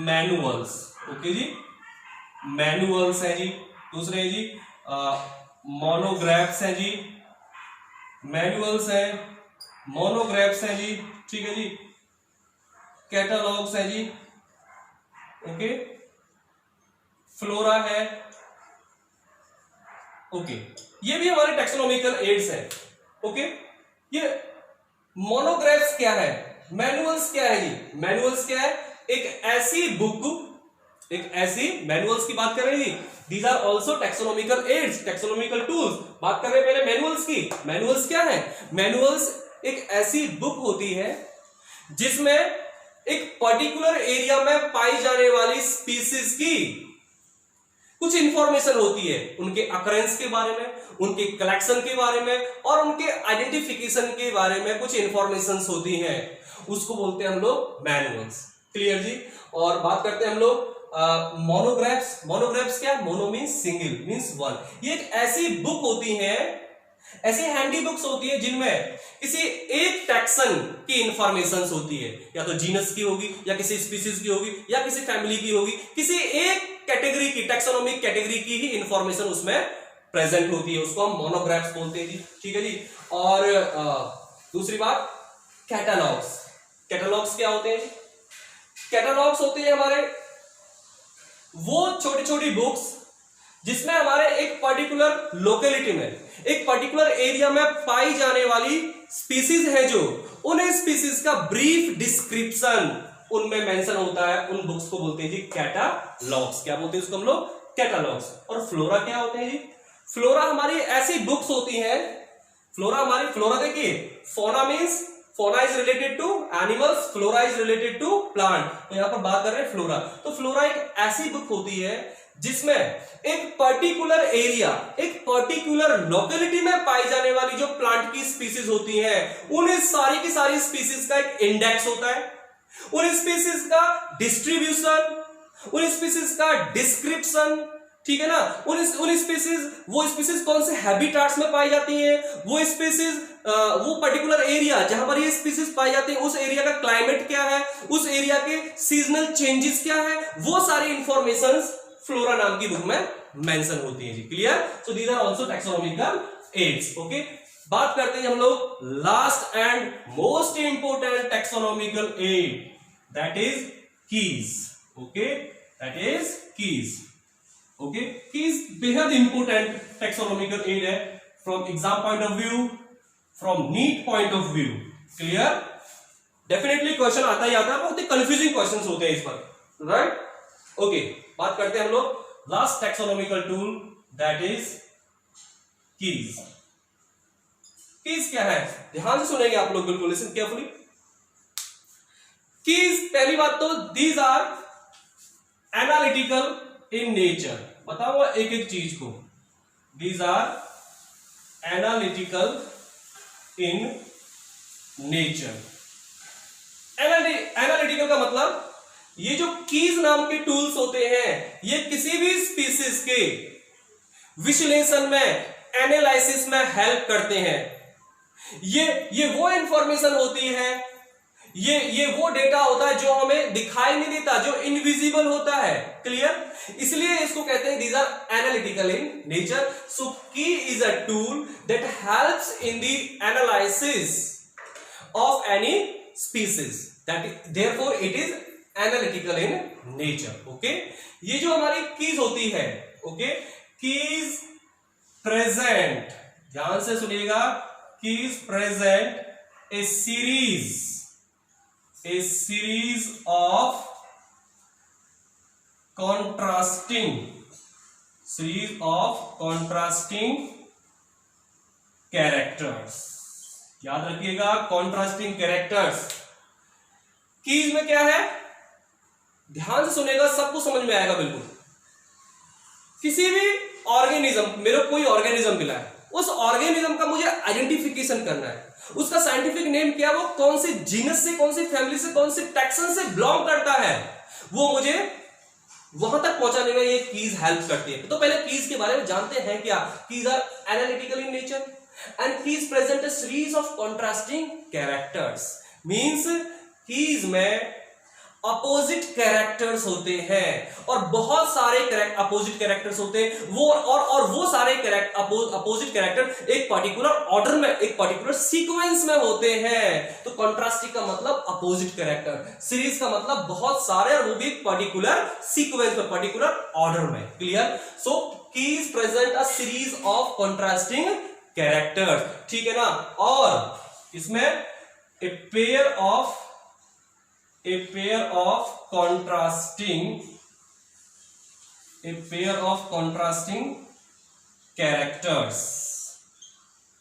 मैनुअल्स, ओके जी, मैनुअल्स है जी। दूसरे है जी मोनोग्राफ्स है जी, मैनुअल्स है, मोनोग्राफ्स है जी, ठीक है जी, कैटलॉग्स है जी, ओके, फ्लोरा है, ओके, ये भी हमारे टैक्सोनॉमिकल एड्स है, ओके। ये मोनोग्राफ्स क्या है, मैनुअल्स क्या है जी? मैनुअल्स क्या है? एक ऐसी बुक, एक ऐसी, मैनुअल्स की बात कर रहे हैं जी, these are also taxonomical aids, taxonomical tools. बात कर रहे हैं पहले मैनुअल्स की। मैनुअल्स क्या है? मैनुअल्स एक ऐसी बुक होती है जिसमें एक पर्टिकुलर एरिया में पाई जाने वाली स्पीसीज की कुछ इंफॉर्मेशन होती है, उनके अकरेंस के बारे में, उनके कलेक्शन के बारे में और उनके आइडेंटिफिकेशन के बारे में कुछ इंफॉर्मेशन होती हैं, उसको बोलते हैं हम लोग मैनुअल्स, क्लियर जी। और बात करते हैं हम लोग मोनोग्राफ्स। मोनोग्राफ्स क्या? Mono means single, means one. ये एक ऐसी बुक होती है, ऐसी हैंडी बुक्स होती है जिनमें किसी एक टैक्सन की इंफॉर्मेशन होती है, या तो जीनस की होगी, या किसी स्पीसीज की होगी, या किसी फैमिली की होगी, किसी एक कैटेगरी की, टैक्सोनॉमिक कैटेगरी की ही इंफॉर्मेशन उसमें प्रेजेंट होती है, उसको हम मोनोग्राफ्स बोलते हैं जी, ठीक है जी। और दूसरी बात, कैटलॉग्स। कैटलॉग्स क्या होते हैं? कैटलॉग्स होते हैं हमारे वो छोटी छोटी बुक्स जिसमें हमारे एक पर्टिकुलर लोकेलिटी में, एक पर्टिकुलर एरिया में पाई जाने वाली स्पीसीज है, जो उन स्पीसीज का ब्रीफ डिस्क्रिप्शन उनमें मेंशन होता है, उन बुक्स को बोलते हैं जी कैटालॉग्स। क्या बोलते हैं उसको हम लोग? कैटालॉग्स। और फ्लोरा क्या होते हैं जी? फ्लोरा हमारी ऐसी बुक्स होती हैं, फ्लोरा हमारी, फ्लोरा देखिए, fauna means, fauna is related to animals, flora is related to plant, तो यहां पर बात कर रहे हैं फ्लोरा। तो फ्लोरा एक ऐसी बुक होती है जिसमें एक पर्टिकुलर एरिया, एक पर्टिकुलर लोकेलिटी में पाई जाने वाली जो प्लांट की स्पीसीज होती हैं, उन सारी की सारी स्पीसीज का एक इंडेक्स होता है, उन स्पीसीज का डिस्ट्रीब्यूशन, उन स्पीसीज का डिस्क्रिप्शन, ठीक है ना, उन स्पीसीज, वो स्पीसीज कौन से हैबिटाट्स में पाई जाती हैं, वो स्पीसीज, वो पर्टिकुलर एरिया जहां पर ये स्पीसीज पाई जाती है, उस एरिया का क्लाइमेट क्या है, उस एरिया के सीजनल चेंजेस क्या है, वो सारी इंफॉर्मेशंस फ्लोरा नाम की बुक में मेंशन होती है जी। Clear? So these are also taxonomical aids. Okay, बात करते हैं हम लोग last and most important taxonomical aid, that is keys. Okay, that is keys. Okay, keys बेहद इंपोर्टेंट टैक्सोनॉमिकल एड है from exam point of view, from NEET point of view. Clear? Definitely question आता ही आता है, बहुत ही confusing questions होते हैं इस पर, राइट? ओके, बात करते हैं हम लोग last taxonomical tool, that is keys. Keys क्या है? ध्यान से सुनेंगे आप लोग, बिल्कुल लिसन केयरफुली। कीज, पहली बात तो these are analytical in nature. बताओ एक एक चीज को, these are analytical in nature. Analytical का मतलब ये जो कीज नाम के टूल्स होते हैं, ये किसी भी स्पीसीज के विश्लेषण में, एनालिसिस में हेल्प करते हैं। ये वो इंफॉर्मेशन होती है, ये वो डेटा होता है जो हमें दिखाई नहीं देता, जो इनविजिबल होता है। क्लियर? इसलिए इसको कहते हैं these are analytical in nature. So key is a tool that helps in the analysis of any species, that therefore it is analytical in nature. Okay, ये जो हमारी कीज होती है, ओके, कीज प्रेजेंट, ध्यान से सुनिएगा, keys present A series of contrasting characters. याद रखिएगा, कॉन्ट्रास्टिंग कैरेक्टर्स। कीज में क्या है? ध्यान से सुनेगा, सबको समझ में आएगा बिल्कुल। किसी भी ऑर्गेनिज्म, मेरे को कोई ऑर्गेनिज्म मिला है, उस ऑर्गेनिज्म का मुझे आइडेंटिफिकेशन करना है, उसका साइंटिफिक नेम क्या, वो कौन से जीनस से, कौन सी फैमिली से, कौन से टैक्सन से बिलोंग करता है, वो मुझे वहां तक पहुंचाने में ये कीज हेल्प करती है। तो पहले कीज के बारे में जानते हैं क्या। Keys are analytical in nature and keys present a series of contrasting characters. Means keys में अपोजिट कैरेक्टर्स होते हैं, और बहुत सारे अपोजिट कैरेक्टर्स होते हैं, वो सारे अपोजिट कैरेक्टर एक पर्टिकुलर ऑर्डर में, एक पर्टिकुलर सीक्वेंस में होते हैं। तो कॉन्ट्रास्टिंग का मतलब अपोजिट कैरेक्टर, सीरीज का मतलब बहुत सारे, और वो भी एक पर्टिकुलर सीक्वेंस में, पर्टिकुलर ऑर्डर में। Clear? So keys present a series of contrasting characters, ठीक है ना। और इसमें a pair of contrasting characters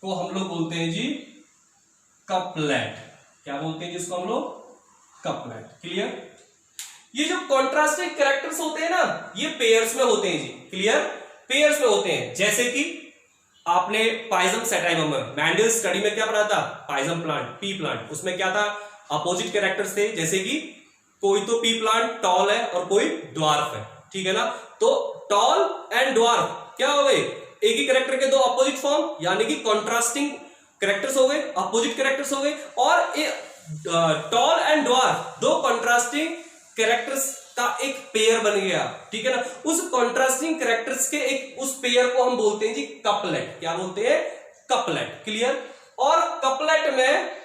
को हम लोग बोलते हैं जी कपलेट। क्या बोलते हैं जिसको हम लोग? कपलेट। क्लियर? ये जो कॉन्ट्रास्टिंग कैरेक्टर्स होते हैं ना, ये पेयर्स में होते हैं जी। क्लियर? पेयर्स में होते हैं। जैसे कि आपने पाइजम सेटाइवम में, मैंडल स्टडी में क्या पढ़ा था? पाइजम प्लांट, पी प्लांट, उसमें क्या था? अपोजिट कैरेक्टर्स थे। जैसे कि कोई तो पी प्लांट टॉल है और कोई ड्वार्फ है, ठीक है ना। तो टॉल एंड ड्वार्फ क्या हो गए? एक ही कैरेक्टर के दो अपोजिट फॉर्म, यानी कि कॉन्ट्रास्टिंग कैरेक्टर्स हो गए, अपोजिट कैरेक्टर्स हो गए। और टॉल एंड ड्वार्फ, दो कॉन्ट्रास्टिंग कैरेक्टर्स का एक पेयर बन गया, ठीक है ना। उस कॉन्ट्रास्टिंग कैरेक्टर्स के एक उस पेयर को हम बोलते हैं जी कपलेट। क्या बोलते हैं? कपलेट। क्लियर? और कपलेट में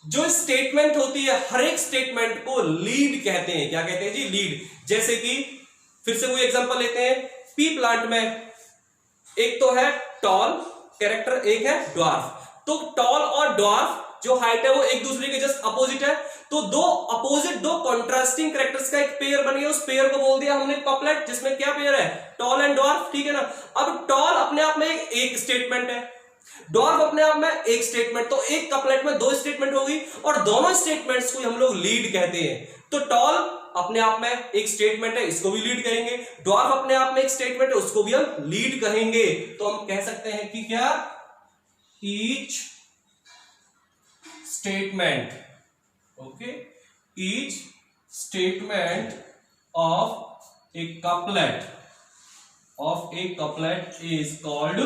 जो स्टेटमेंट होती है, हर एक स्टेटमेंट को लीड कहते हैं। क्या कहते हैं जी? लीड। जैसे कि फिर से कोई एग्जांपल लेते हैं, पी प्लांट में एक तो है टॉल कैरेक्टर, एक है ड्वार्फ। तो टॉल और ड्वार्फ जो हाइट है वो एक दूसरे के जस्ट अपोजिट है, तो दो कॉन्ट्रास्टिंग कैरेक्टर्स का एक पेयर बन गया। उस पेयर को बोल दिया हमने कपलेट, जिसमें क्या पेयर है? टॉल एंड ड्वार्फ, ठीक है ना। अब टॉल अपने आप में एक स्टेटमेंट है, ड्वार्फ अपने आप में एक स्टेटमेंट, तो एक कपलेट में दो स्टेटमेंट होगी, और दोनों स्टेटमेंट्स को हम लोग लीड कहते हैं। तो टॉल अपने आप में एक स्टेटमेंट है, इसको भी लीड कहेंगे। ड्वार्फ अपने आप में एक स्टेटमेंट है, उसको भी हम लीड कहेंगे। तो हम कह सकते हैं कि क्या, each statement, okay, each statement of a couplet is called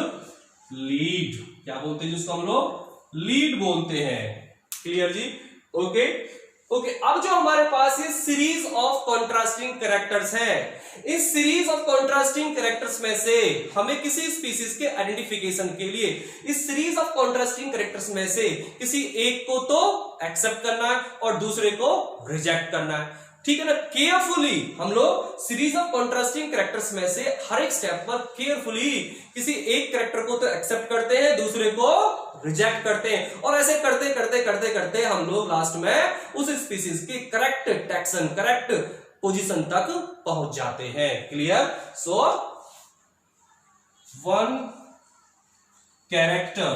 lead. क्या बोलते हैं जिसको हम लोग लीड बोलते हैं। क्लियर जी? Okay okay. अब जो हमारे पास ये सीरीज ऑफ कॉन्ट्रास्टिंग कैरेक्टर्स है, इस सीरीज ऑफ कॉन्ट्रास्टिंग कैरेक्टर्स में से हमें किसी स्पीसीज के आइडेंटिफिकेशन के लिए इस सीरीज ऑफ कॉन्ट्रास्टिंग कैरेक्टर्स में से किसी एक को तो एक्सेप्ट करना है और दूसरे को रिजेक्ट करना है। ठीक है ना? केयरफुली हम लोग सीरीज ऑफ कॉन्ट्रास्टिंग कैरेक्टर्स में से हर एक स्टेप पर केयरफुली किसी एक कैरेक्टर को तो एक्सेप्ट करते हैं, दूसरे को रिजेक्ट करते हैं, और ऐसे करते करते करते करते हम लोग लास्ट में उस स्पीसीज के करेक्ट टैक्सन, करेक्ट पोजीशन तक पहुंच जाते हैं। Clear? So one character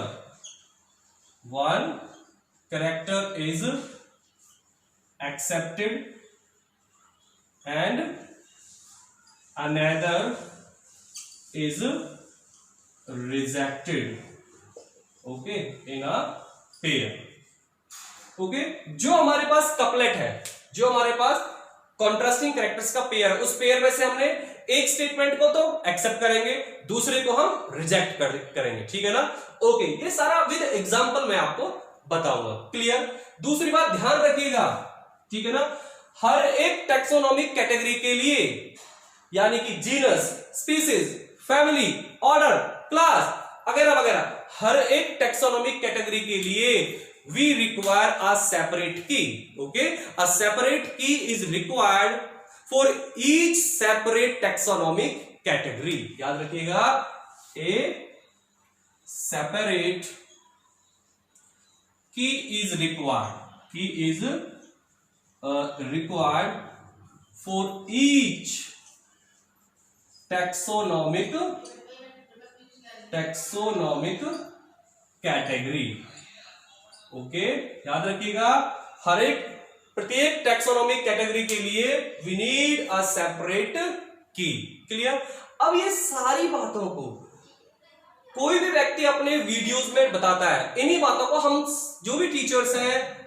is accepted and another is rejected, okay, in a pair. okay, जो हमारे पास कपलेट है, जो हमारे पास कॉन्ट्रास्टिंग कैरेक्टर्स का पेयर है, उस पेयर में से हमने एक स्टेटमेंट को तो एक्सेप्ट करेंगे, दूसरे को हम रिजेक्ट करेंगे। ठीक है ना? ओके, ये सारा विद एग्जांपल मैं आपको बताऊंगा। क्लियर? दूसरी बात ध्यान रखिएगा, ठीक है ना, हर एक टैक्सोनॉमिक कैटेगरी के लिए, यानी कि genus, species, family, order, class वगैरह वगैरह, हर एक टैक्सोनॉमिक कैटेगरी के लिए वी रिक्वायर अ सेपरेट की। ओके, अ सेपरेट की is required for each separate taxonomic category. याद रखिएगा, ए सेपरेट की is required for each taxonomic category। Okay, याद रखिएगा, हर एक प्रत्येक टैक्सोनॉमिक कैटेगरी के लिए वी नीड अ सेपरेट की। क्लियर? अब ये सारी बातों को कोई भी व्यक्ति अपने वीडियोस में बताता है, इन्हीं बातों को हम जो भी टीचर्स हैं,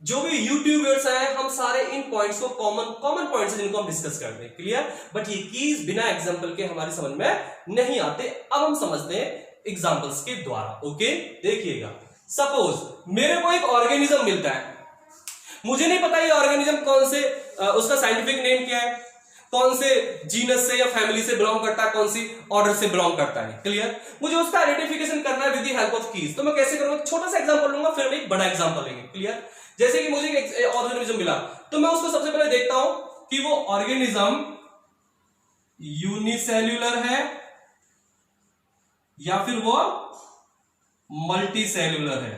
जो भी यूट्यूबर्स हैं, हम सारे इन पॉइंट्स को कॉमन पॉइंट्स हैं जिनको हम डिस्कस करते हैं। क्लियर? बट ये कीज बिना एग्जांपल के हमारी समझ में नहीं आते। अब हम समझते हैं एग्जांपल्स के द्वारा। ओके, देखिएगा, सपोज मेरे को एक ऑर्गेनिज्म मिलता है, मुझे नहीं पता ये ऑर्गेनिज्म कौन से उसका साइंटिफिक नेम क्या है, कौन से जीनस से या फैमिली से बिलोंग करता है, कौन सी ऑर्डर से बिलोंग करता है। क्लियर? मुझे उसका आइडेंटिफिकेशन करना है with the help of keys. तो मैं कैसे करूंगा? छोटा सा एग्जांपल लूंगा, फिर हम एक बड़ा एग्जांपल लेंगे। क्लियर? जैसे कि मुझे एक ऑर्गेनिज्म मिला, तो मैं उसको सबसे पहले देखता हूं कि वो ऑर्गेनिज्म यूनिसेल्यूलर है या फिर वो मल्टीसेल्यूलर है।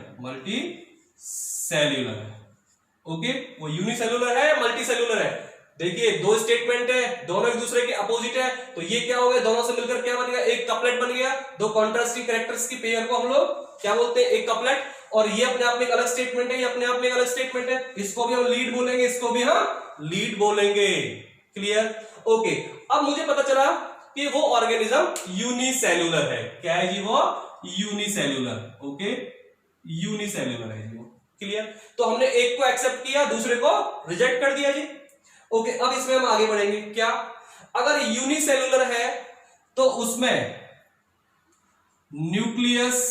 ओके, वो यूनिसेल्यूलर है या मल्टीसेल्यूलर है? देखिए, दो स्टेटमेंट है, दोनों एक दूसरे के अपोजिट है, तो ये क्या हो गया, दोनों से मिलकर क्या बन गया, एक कपलेट बन गया। दो कॉन्ट्रास्टिंग कैरेक्टर्स की पेयर को हम लोग क्या बोलते हैं, एक कपलेट। और ये अपने आप में एक अलग स्टेटमेंट है, ये अपने आप में एक अलग स्टेटमेंट है, इसको भी हम लीड बोलेंगे, इसको भी हम लीड बोलेंगे। क्लियर? ओके, अब मुझे पता चला कि वो ऑर्गेनिज्म यूनिसेल्यूलर है। क्या है जी? वो यूनिसेल्यूलर। ओके, यूनिसेल्यूलर है जी वो। क्लियर? तो हमने एक को एक्सेप्ट किया, दूसरे को रिजेक्ट कर दिया जी। ओके, अब इसमें हम आगे बढ़ेंगे। क्या? अगर यूनिसेल्यूलर है तो उसमें न्यूक्लियस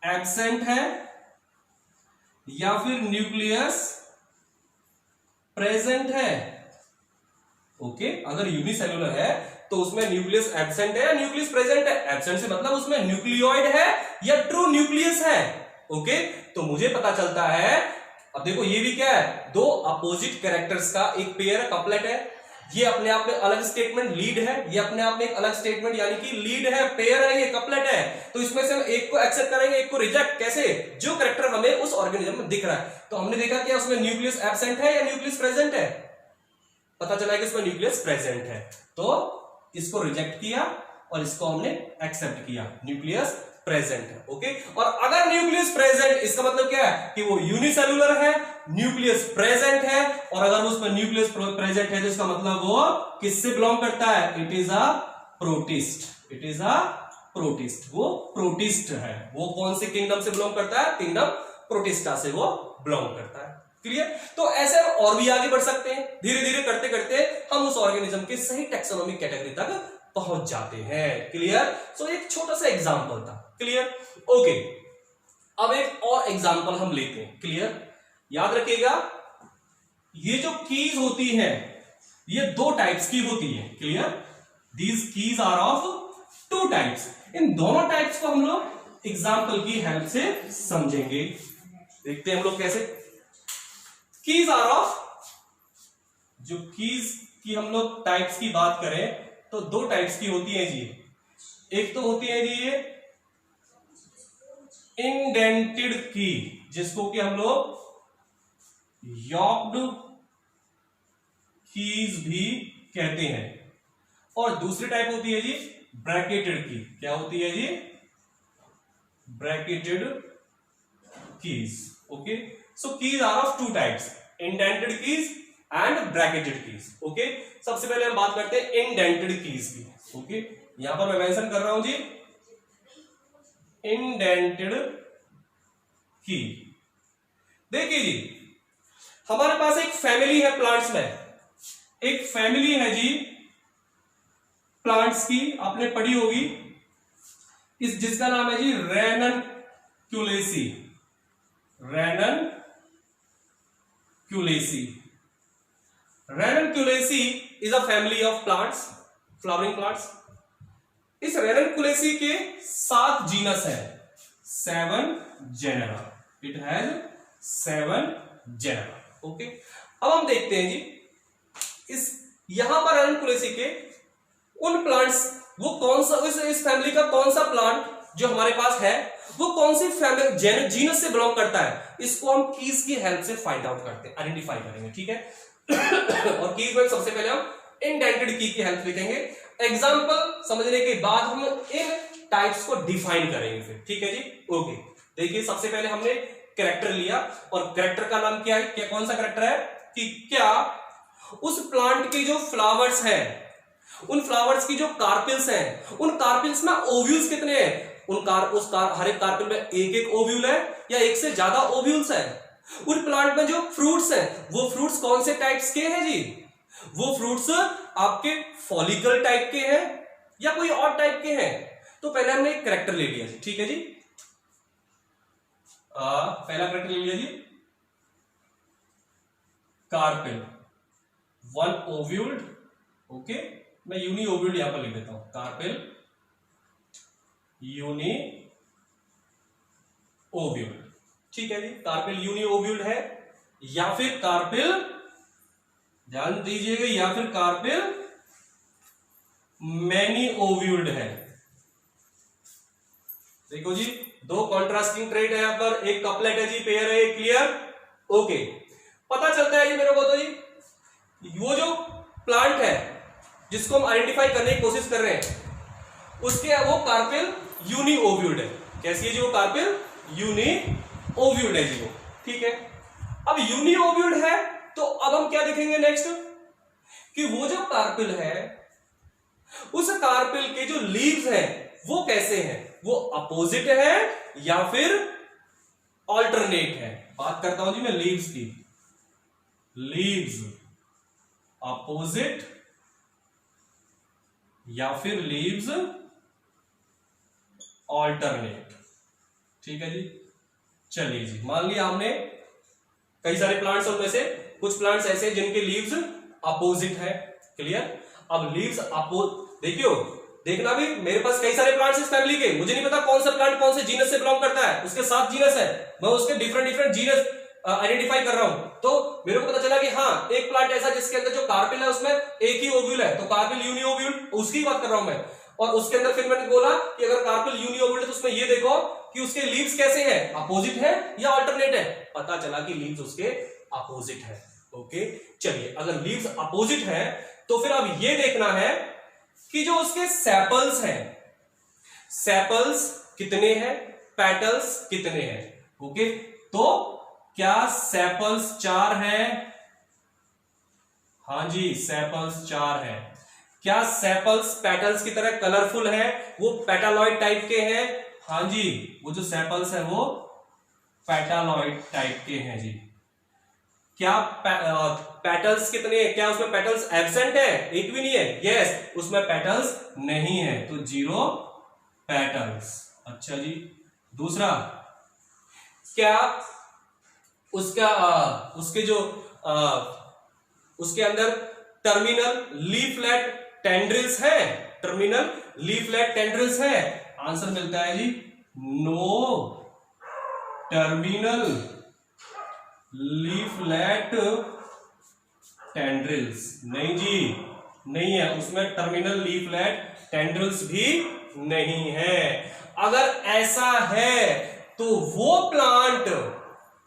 एब्सेंट है या फिर न्यूक्लियस प्रेजेंट है। ओके, अगर यूनिसेल्यूलर है तो उसमें न्यूक्लियस एब्सेंट है या न्यूक्लियस प्रेजेंट है। एब्सेंट से मतलब उसमें न्यूक्लियोइड है या ट्रू न्यूक्लियस है। ओके, तो मुझे पता चलता है, अब देखो ये भी क्या है, दो अपोजिट कैरेक्टर्स का एक पेयर कपलेट है। ये अपने आप में अलग स्टेटमेंट लीड है, ये अपने आप में एक अलग स्टेटमेंट यानी कि लीड है, पेयर है, ये कपलेट है। तो इसमें से हम एक को एक्सेप्ट करेंगे, एक को रिजेक्ट। कैसे? जो कैरेक्टर हमें उस ऑर्गेनिज्म में दिख रहा है। तो हमने देखा क्या उसमें न्यूक्लियस एब्सेंट है या न्यूक्लियस प्रेजेंट है? पता चला कि उसमें न्यूक्लियस प्रेजेंट है, तो इसको रिजेक्ट किया और इसको हमने एक्सेप्ट किया, न्यूक्लियस प्रेजेंट है। ओके, और अगर न्यूक्लियस प्रेजेंट, इसका मतलब क्या है कि वो यूनिसेलुलर है, न्यूक्लियस प्रेजेंट है, और अगर उसमें न्यूक्लियस प्रेजेंट है तो इसका मतलब वो किससे बिलोंग करता है? It is a protist. It is a protist, वो प्रोटिस्ट है। वो कौन से किंगडम से बिलोंग करता है? किंगडम प्रोटिस्टा से वो बिलोंग करता है। क्लियर? तो ऐसे हम और भी आगे बढ़ सकते हैं, धीरे धीरे करते करते हम उस ऑर्गेनिज्म के सही टैक्सोनॉमिक कैटेगरी तक पहुंच जाते हैं। क्लियर? सो एक छोटा सा एग्जांपल था। क्लियर? ओके, अब एक और एग्जांपल हम लेते हैं। क्लियर? याद रखिएगा, ये जो कीज होती हैं ये दो टाइप्स की होती है। Clear? These keys are of two types. इन दोनों टाइप्स को हम लोग एग्जांपल की हेल्प से समझेंगे। देखते हैं हम लोग कैसे। कीज आर ऑफ, जो कीज की हम लोग टाइप्स की बात करें तो दो टाइप्स की होती है जी। एक तो होती है जी ये इंडेंटेड की, जिसको कि हम लोग यॉक्ड कीज भी कहते हैं, और दूसरी टाइप होती है जी ब्रैकेटेड की। क्या होती है जी? Bracketed keys. Okay, so keys are of two types, indented keys and bracketed keys. Okay, सबसे पहले हम बात करते हैं इंडेंटेड कीज की। ओके, यहां पर मैं मेंशन कर रहा हूं जी इंडेंटेड की। देखिए जी, हमारे पास एक फैमिली है प्लांट्स में, एक फैमिली है जी प्लांट्स की, आपने पढ़ी होगी, इस जिसका नाम है जी Ranunculaceae. Ranunculaceae, Ranunculaceae is a family of plants, flowering plants. इस रेननक्यूलेसी के 7 जीनस है, 7 genera. It has 7 genera. Okay, अब हम देखते हैं जी इस यहां पर रेननक्यूलेसी के उन प्लांट्स, वो कौन सा, इस फैमिली का कौन सा प्लांट जो हमारे पास है वो कौन सी फैमिली जीनस से बिलोंग करता है, इसको हम कीज की हेल्प से फाइंड आउट करते हैं, आइडेंटिफाई करेंगे। ठीक है? और कीज में सबसे पहले हम इंडेंटेड की हेल्प लिखेंगे। एग्जांपल समझने के बाद हम इन टाइप्स को डिफाइन करेंगे फिर। ठीक है जी? ओके, देखिए सबसे पहले हमने कैरेक्टर लिया, और कैरेक्टर का नाम क्या है? क्या कौन सा कैरेक्टर है कि क्या उस प्लांट के जो फ्लावर्स हैं, उन फ्लावर्स की जो कार्पिल्स हैं, उन कार्पिल्स में ओव्यूल्स कितने हैं? हर एक कार्पिल में एक एक ओव्यूल है या एक से ज्यादा ओव्यूल्स है? उन प्लांट में जो फ्रूट्स हैं वो फ्रूट्स कौन से टाइप्स के हैं जी? वो फ्रूट्स आपके फॉलिकल टाइप के हैं या कोई और टाइप के हैं? तो पहले हमने एक कैरेक्टर ले लिया। ठीक है जी? पहला कैरेक्टर ले लिया जी कार्पिल, 1 ओव्यूल्ड। ओके, मैं यूनी ओव्यूल्ड यहां पर लिख देता हूं, कार्पिल यूनी ओव्यूल्ड। ठीक है जी? कार्पिल यूनी ओव्यूल्ड है, या फिर कार्पिल, ध्यान दीजिएगा, या फिर कार्पिल मैनी ओव्यूल्ड है। देखो जी, दो कॉन्ट्रास्टिंग ट्रेट है यहां पर, एक कपलेट है जी, पेयर है। क्लियर? ओके, पता चलता है जी मेरे को तो जी वो जो प्लांट है जिसको हम आइडेंटिफाई करने की कोशिश कर रहे हैं उसके वो कार्पिल यूनी ओव्यूल्ड है। कैसी है जी? वो कार्पिल यूनी ओव्यूल्ड है जी वो। ठीक है, अब यूनी ओव्यूल्ड है तो अब हम क्या देखेंगे नेक्स्ट कि वो जो कार्पिल है उस कार्पिल के जो लीव्स हैं वो कैसे हैं? वो अपोजिट है या फिर ऑल्टरनेट है? बात करता हूं जी मैं लीव्स की। लीव्स अपोजिट या फिर लीव्स ऑल्टरनेट। ठीक है जी? चलिए जी, मान लिया हमने कई सारे प्लांट्स, उनमें से कुछ प्लांट्स ऐसे जिनके लीव्स अपोजिट है। क्लियर? अब लीव्स देखियो, देखना भी, मेरे पास कई सारे प्लांट्स इस फैमिली के, मुझे नहीं पता कौन सा प्लांट कौन से जीनस से बिलोंग करता है, उसके 7 जीनस है, मैं उसके डिफरेंट जीनस आइडेंटिफाई कर रहा हूं। तो मेरे को पता चला कि हाँ, एक प्लांट ऐसा जिसके अंदर जो कार्पिल है उसमें एक ही ओव्यूल है, तो कार्पिल यूनी ओव्यूल, उसकी बात कर रहा हूं मैं। और उसके अंदर फिर मैंने बोला कि अगर कार्पिल यूनी ओव्यूल है तो उसमें ये देखो कि उसके लीव्स कैसे हैं, अपोजिट है या अल्टरनेट है? पता चला कि लीव्स उसके अपोजिट है। ओके, चलिए, अगर लीव्स अपोजिट है तो फिर अब ये देखना है कि जो उसके सेपल्स हैं, सेपल्स कितने हैं, पेटल्स कितने हैं। ओके, तो क्या सेपल्स 4 हैं? हाँ जी, सेपल्स 4 हैं। क्या सेपल्स पेटल्स की तरह कलरफुल है, वो पेटालॉइड टाइप के हैं? हाँ जी, वो जो सेपल्स है वो पेटालॉइड टाइप के हैं जी। क्या पेटल्स कितने हैं? क्या उसमें पेटल्स एब्सेंट है? एक भी नहीं है। यस, उसमें पेटल्स नहीं है, तो 0 पेटल्स। अच्छा जी, दूसरा, क्या उसका उसके जो उसके अंदर टर्मिनल लीफलेट टेंड्रिल्स है? टर्मिनल लीफलेट टेंड्रिल्स है? आंसर मिलता है जी नो टर्मिनल लीफलेट टेंड्रिल्स। नहीं जी, नहीं है, उसमें टर्मिनल लीफलेट टेंड्रिल्स भी नहीं है। अगर ऐसा है तो वो प्लांट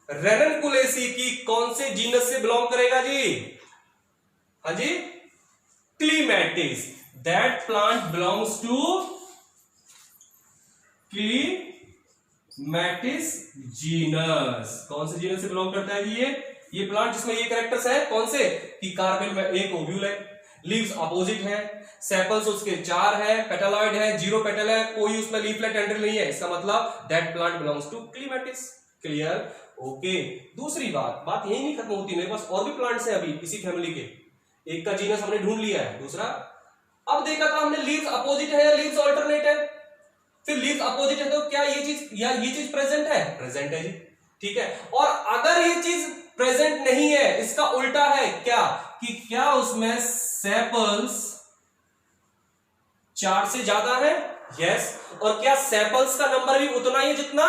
रेननकुलेसी की कौन से जीनस से बिलोंग करेगा जी? हाँ जी, Clematis. That plant belongs to Clematis genus. कौन से जीनस से बिलोंग करता है जी ये प्लांट जिसमें ये कैरेक्टर्स है? कौन से? कि कार्पेल में एक ओव्यूल है, लीव्स अपोजिट है, सेपल्स उसके 4 है, पेटालॉइड है, 0 पेटल है, कोई उसमें लीफलेट टेंड्रिल नहीं है। इसका मतलब that plant belongs to Clematis. Clear? Okay. दूसरी बात यही नहीं खत्म होती, मेरे पास और भी प्लांट्स हैं अभी इसी फैमिली के। एक का जीनस हमने ढूंढ लिया है, दूसरा अब देखा था हमने लीव्स अपोजिट है या लीव्स अल्टरनेट है। फिर लीव्स अपोजिट है तो क्या ये चीज प्रेजेंट है? प्रेजेंट है जी, ठीक है। और अगर ये चीज प्रेजेंट नहीं है, इसका उल्टा है क्या, कि क्या उसमें सेपल्स 4 से ज्यादा है? यस। और क्या सेपल्स का नंबर भी उतना ही है जितना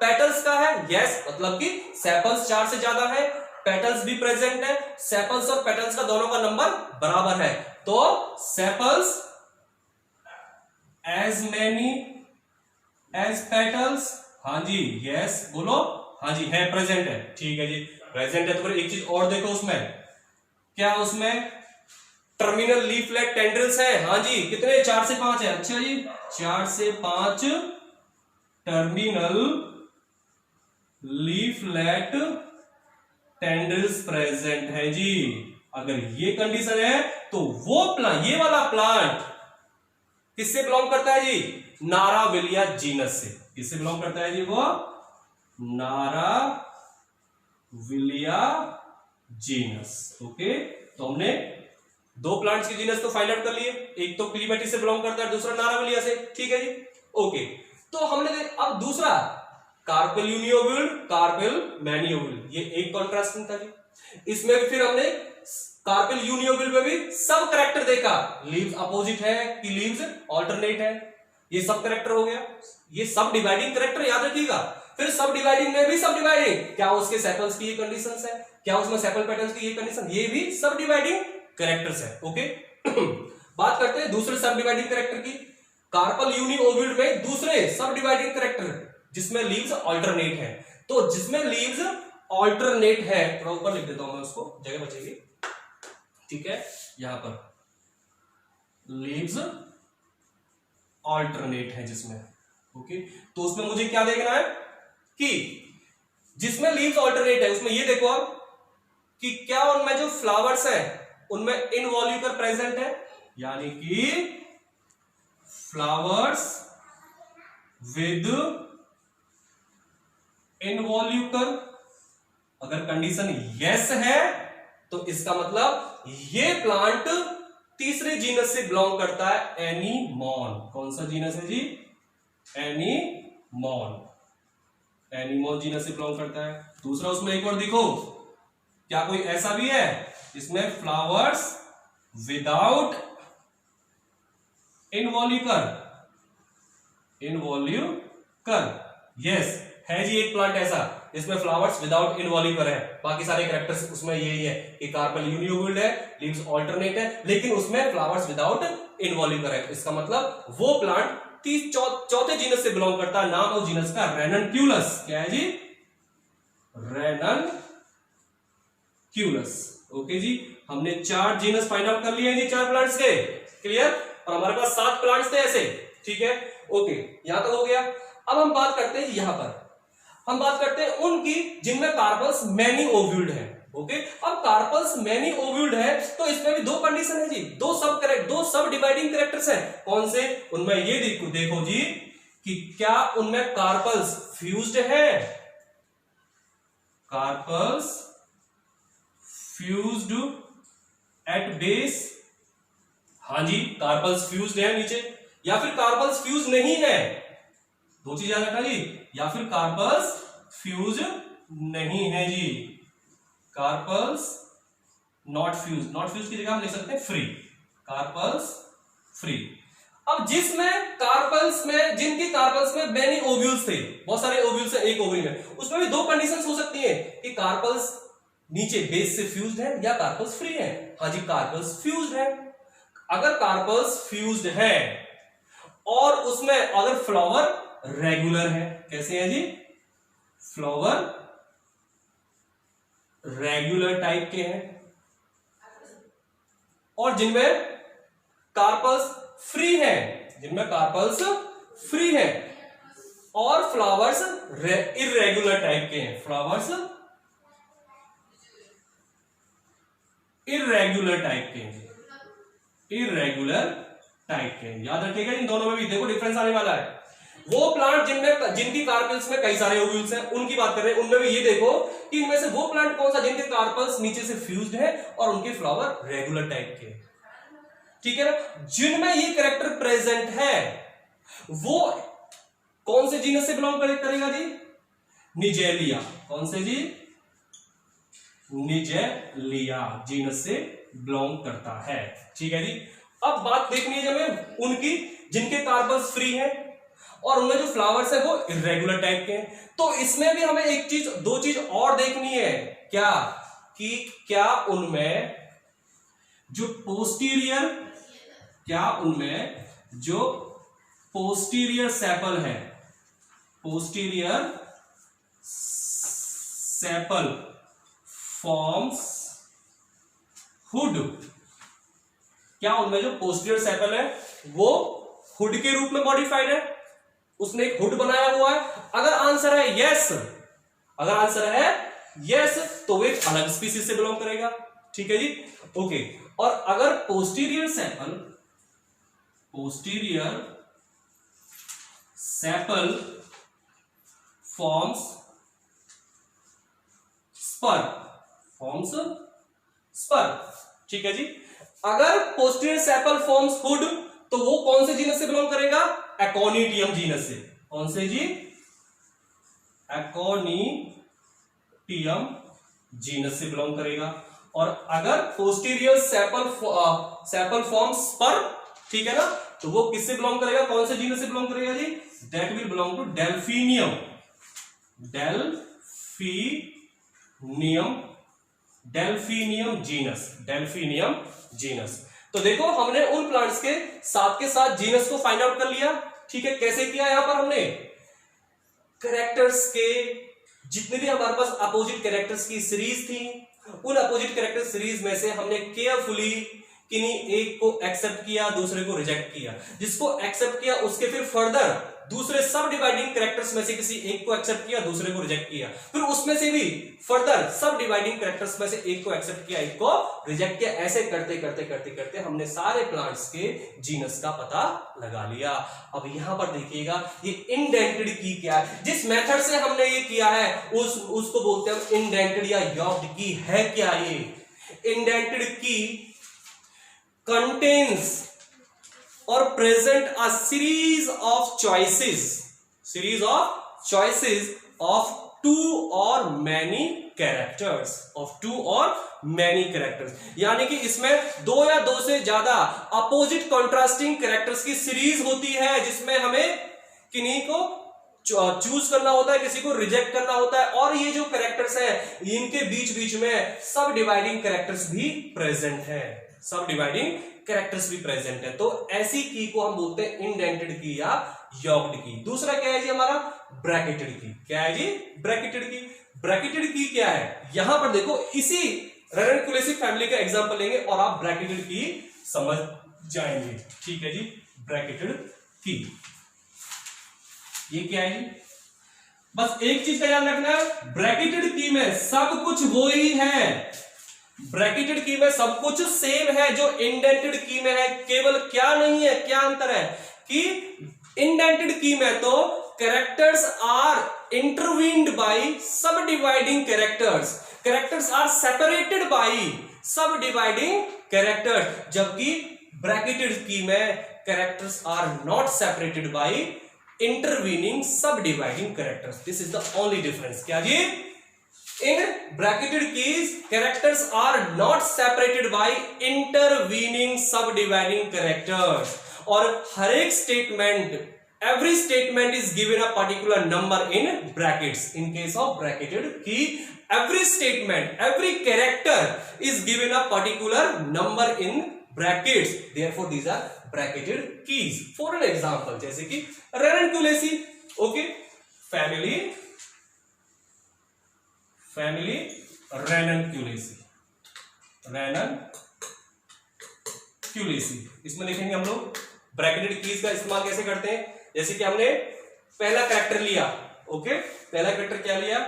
पेटल्स का है? यस। मतलब कि सेपल्स 4 से ज्यादा है, पेटल्स भी प्रेजेंट है, सेपल्स और पेटल्स का दोनों का नंबर बराबर है, तो sepals as many as petals. हाँ जी, यस बोलो। हाँ जी, है, प्रेजेंट है, ठीक है जी, प्रेजेंट है। तो फिर एक चीज और देखो, उसमें क्या उसमें टर्मिनल लीफलेट टेंड्रिल्स है? हाँ जी, कितने? 4 से 5 है। अच्छा जी, 4 से 5 टर्मिनल लीफलेट टेंड्रिल्स प्रेजेंट है जी। अगर ये कंडीशन है तो वो प्लांट, ये वाला प्लांट किससे बिलोंग करता है जी? नाराविलिया जीनस से। किससे बिलोंग करता है जी? वो नाराविलिया जीनस। ओके, तो हमने 2 प्लांट्स के जीनस तो फाइंड आउट कर लिए, एक तो क्लीमेटिस से बिलोंग करता है, दूसरा नाराविलिया से, ठीक है जी। ओके, तो हमने अब दूसरा कार्पेल यूनिओव्यूल, कार्पेल मैनिओव्यूल, ये एक कॉन्ट्रास्टिंग था जी। इसमें भी फिर हमने कार्पेल यूनिओव्यूल में भी सब कैरेक्टर देखा, लीव्स अपोजिट है कि लीव्स ऑल्टरनेट है, ये सब कैरेक्टर हो गया। ये सब डिवाइडिंग कैरेक्टर याद रखिएगा। फिर सब डिवाइडिंग में भी सब डिवाइडिंग, क्या उसके सेपल्स की ये कंडीशंस है, क्या उसमें सेपल पेटल्स की ये कंडीशन, ये भी सब डिवाइडिंग कैरेक्टर्स है। ओके बात करते हैं दूसरे सब डिवाइडिंग कैरेक्टर की। कार्पेल यूनिओव्यूल में दूसरे सब डिवाइडिंग कैरेक्टर जिसमें लीव्स ऑल्टरनेट है। तो जिसमें लीव्स ऑल्टरनेट है, थोड़ा ऊपर लिख देता हूं मैं, उसको जगह बचेगी, ठीक है। यहां पर लीव्स ऑल्टरनेट है जिसमें, ओके, तो उसमें मुझे क्या देखना है कि जिसमें लीव्स ऑल्टरनेट है उसमें ये देखो आप कि क्या उनमें जो फ्लावर्स है उनमें इनवॉल्यूकर प्रेजेंट है, यानी कि फ्लावर्स विद इनवॉल्यूकर। अगर कंडीशन यस है तो इसका मतलब ये प्लांट तीसरे जीनस से बिलोंग करता है, एनीमॉन। कौन सा जीनस है जी? एनीमॉन। एनीमॉन जीनस से बिलोंग करता है। दूसरा उसमें एक और देखो, क्या कोई ऐसा भी है इसमें फ्लावर्स विदाउट इनवॉल्यूकर? इनवॉल्यूकर, यस है जी, एक प्लांट ऐसा इसमें फ्लावर्स विदाउट इनवॉल्यूकर है। बाकी सारे कैरेक्टर्स उसमें यही है कि कार्पेल यूनिओव्यूल है, लीव्स ऑल्टरनेट है, लेकिन उसमें फ्लावर्स विदाउट इनवॉल्यूकर है। इसका मतलब वो प्लांट चौथे जीनस से बिलोंग करता है। नाम उस जीनस का रेननक्यूलस। क्या है जी? रेननक्यूलस। ओके जी, हमने 4 जीनस फाइंड आउट कर लिए हैं जी 4 प्लांट्स के। क्लियर? और हमारे पास 7 प्लांट्स थे ऐसे, ठीक है। ओके, यहां तक हो गया। अब हम बात करते हैं यहां पर, हम बात करते हैं उनकी जिनमें कार्पल्स मैनी ओव्यूल्ड है। ओके, अब कार्पल्स मैनी ओव्यूल्ड है तो इसमें भी दो कंडीशन है जी, दो सब डिवाइडिंग कैरेक्टर्स है। कौन से? उनमें ये देखो जी कि क्या उनमें कार्पल्स फ्यूज्ड है, कार्पल्स फ्यूज्ड एट बेस, हाँ जी कार्पल्स फ्यूज्ड है नीचे, या फिर कार्पल्स फ्यूज नहीं है, दो चीज याद रखना जी, या फिर कार्पल्स फ्यूज नहीं है जी, कार्पल्स नॉट फ्यूज की जगह हम लिख सकते हैं फ्री, कार्पल्स फ्री। अब जिसमें कार्पल्स में, जिनकी कार्पल्स में मैनी ओव्यूल्स थे, बहुत सारे ओव्यूल्स है एक ओवरी में, उसमें भी दो कंडीशंस हो सकती है कि कार्पल्स नीचे बेस से फ्यूज्ड है या कार्पल्स फ्री है। हाँ जी कार्पल्स फ्यूज्ड है। अगर कार्पल्स फ्यूज्ड है और उसमें अगर फ्लावर रेगुलर है, कैसे है जी, फ्लावर रेगुलर टाइप के हैं, और जिनमें कार्पल्स फ्री है, जिनमें कार्पल्स फ्री है और फ्लावर्स इरेगुलर टाइप के हैं, फ्लावर्स इरेगुलर टाइप के हैं, इरेगुलर टाइप के हैं। याद रखिएगा इन दोनों में भी देखो डिफरेंस आने वाला है। वो प्लांट जिनकी कार्पल्स में कई सारे ओव्यूल्स हैं उनकी बात कर रहे हैं, उनमें भी ये देखो कि इनमें से वो प्लांट कौन सा जिनके कार्पल्स नीचे से फ्यूज्ड है और उनके फ्लावर रेगुलर टाइप के, ठीक है ना। जिनमें ये कैरेक्टर प्रेजेंट है वो कौन से जीनस से बिलोंग करेगा जी, निजेलिया। कौन से जी, निजेलिया जीनस से बिलोंग करता है, ठीक है जी। अब बात देखनी है हमें उनकी जिनके कार्पल्स फ्री है और उनमें जो फ्लावर्स है वो इरेगुलर टाइप के हैं। तो इसमें भी हमें एक चीज, दो चीज और देखनी है, क्या कि क्या उनमें जो पोस्टीरियर, क्या उनमें जो पोस्टीरियर सेपल है, पोस्टीरियर सेपल फॉर्म्स हुड, क्या उनमें जो पोस्टीरियर सेपल है वो हुड के रूप में मॉडिफाइड है, उसने एक हुड बनाया हुआ है। अगर आंसर है यस, अगर आंसर है यस तो वो एक अलग स्पीसीज से बिलोंग करेगा, ठीक है जी। ओके, और अगर पोस्टीरियर सेपल फॉर्म्स स्पर, ठीक है जी। अगर पोस्टीरियर सेपल फॉर्म्स हुड तो वो कौन से जीनस से बिलोंग करेगा, एकोनिटियम जीनस से। कौन से जी, एकोनिटियम जीनस से बिलोंग करेगा। और अगर पोस्टीरियर सेपल फॉर्म्स स्पर, ठीक है ना, तो वो किससे बिलोंग करेगा, कौन से जीनस से बिलोंग करेगा जी, that will belong to Delphinium, Delphinium genus. तो देखो हमने उन प्लांट्स के साथ जीनस को फाइंड आउट कर लिया, ठीक है। कैसे किया, यहां पर हमने कैरेक्टर्स के जितने भी हमारे पास अपोजिट कैरेक्टर्स की सीरीज थी, उन अपोजिट कैरेक्टर सीरीज में से हमने केयरफुली किन्हीं एक को एक्सेप्ट किया, दूसरे को रिजेक्ट किया। जिसको एक्सेप्ट किया उसके फिर फर्दर दूसरे सब डिवाइडिंग कैरेक्टर्स में से किसी एक को एक्सेप्ट किया, दूसरे को रिजेक्ट किया, फिर उसमें से भी फर्दर सब डिवाइडिंग कैरेक्टर्स में से एक को एक्सेप्ट किया, एक को रिजेक्ट किया। ऐसे करते करते हमने सारे प्लांट्स के जीनस का पता लगा लिया। अब यहां पर देखिएगा ये इंडेंटेड की क्या है, जिस मेथड से हमने ये किया है उसको बोलते हैं इंडेंटेड या यॉक्ड की। है क्या ये इंडेंटेड की, contains or present a series of choices of two or many characters, यानी कि इसमें दो या दो से ज्यादा अपोजिट कंट्रास्टिंग कैरेक्टर्स की सीरीज होती है, जिसमें हमें किन्हीं को चूज करना होता है, किसी को रिजेक्ट करना होता है। और ये जो कैरेक्टर्स है इनके बीच में सब डिवाइडिंग कैरेक्टर्स भी प्रेजेंट है, सब डिवाइडिंग कैरेक्टर्स भी प्रेजेंट है। तो ऐसी की को हम बोलते हैं इंडेंटेड की या यॉक्ड की। दूसरा क्या है जी हमारा, ब्रैकेटेड की। क्या है जी, ब्रैकेटेड की। ब्रैकेटेड की क्या है, यहां पर देखो इसी रेनकुलेसी फैमिली का एग्जांपल लेंगे और आप ब्रैकेटेड की समझ जाएंगे, ठीक है जी। ब्रैकेटेड की ये क्या है जी? बस एक चीज का ध्यान रखना, ब्रैकेटेड की में सब कुछ वो ही है, ब्रैकेटेड की में सब कुछ सेम है जो इंडेंटेड की में है। केवल क्या नहीं है, क्या अंतर है कि इंडेंटेड की में तो characters are intervened by sub dividing characters, characters are separated by sub dividing characters, जबकि ब्रैकेटेड की में characters are not separated by intervening सब dividing characters. This is the only difference. क्या जी? In bracketed keys, characters are not separated by intervening subdividing characters. और हर एक statement, every statement is given a particular number in brackets. In case of bracketed key, every statement, every character is given a particular number in brackets. Therefore, these are bracketed keys. For an example, जैसे कि ranunculus, okay, family रेननक्यूलेसी, रेननक्यूलेसी। इसमें देखेंगे हम लोग bracketed keys का इस्तेमाल कैसे करते हैं। जैसे कि हमने पहला कैरेक्टर लिया, ओके, पहला कैरेक्टर क्या लिया?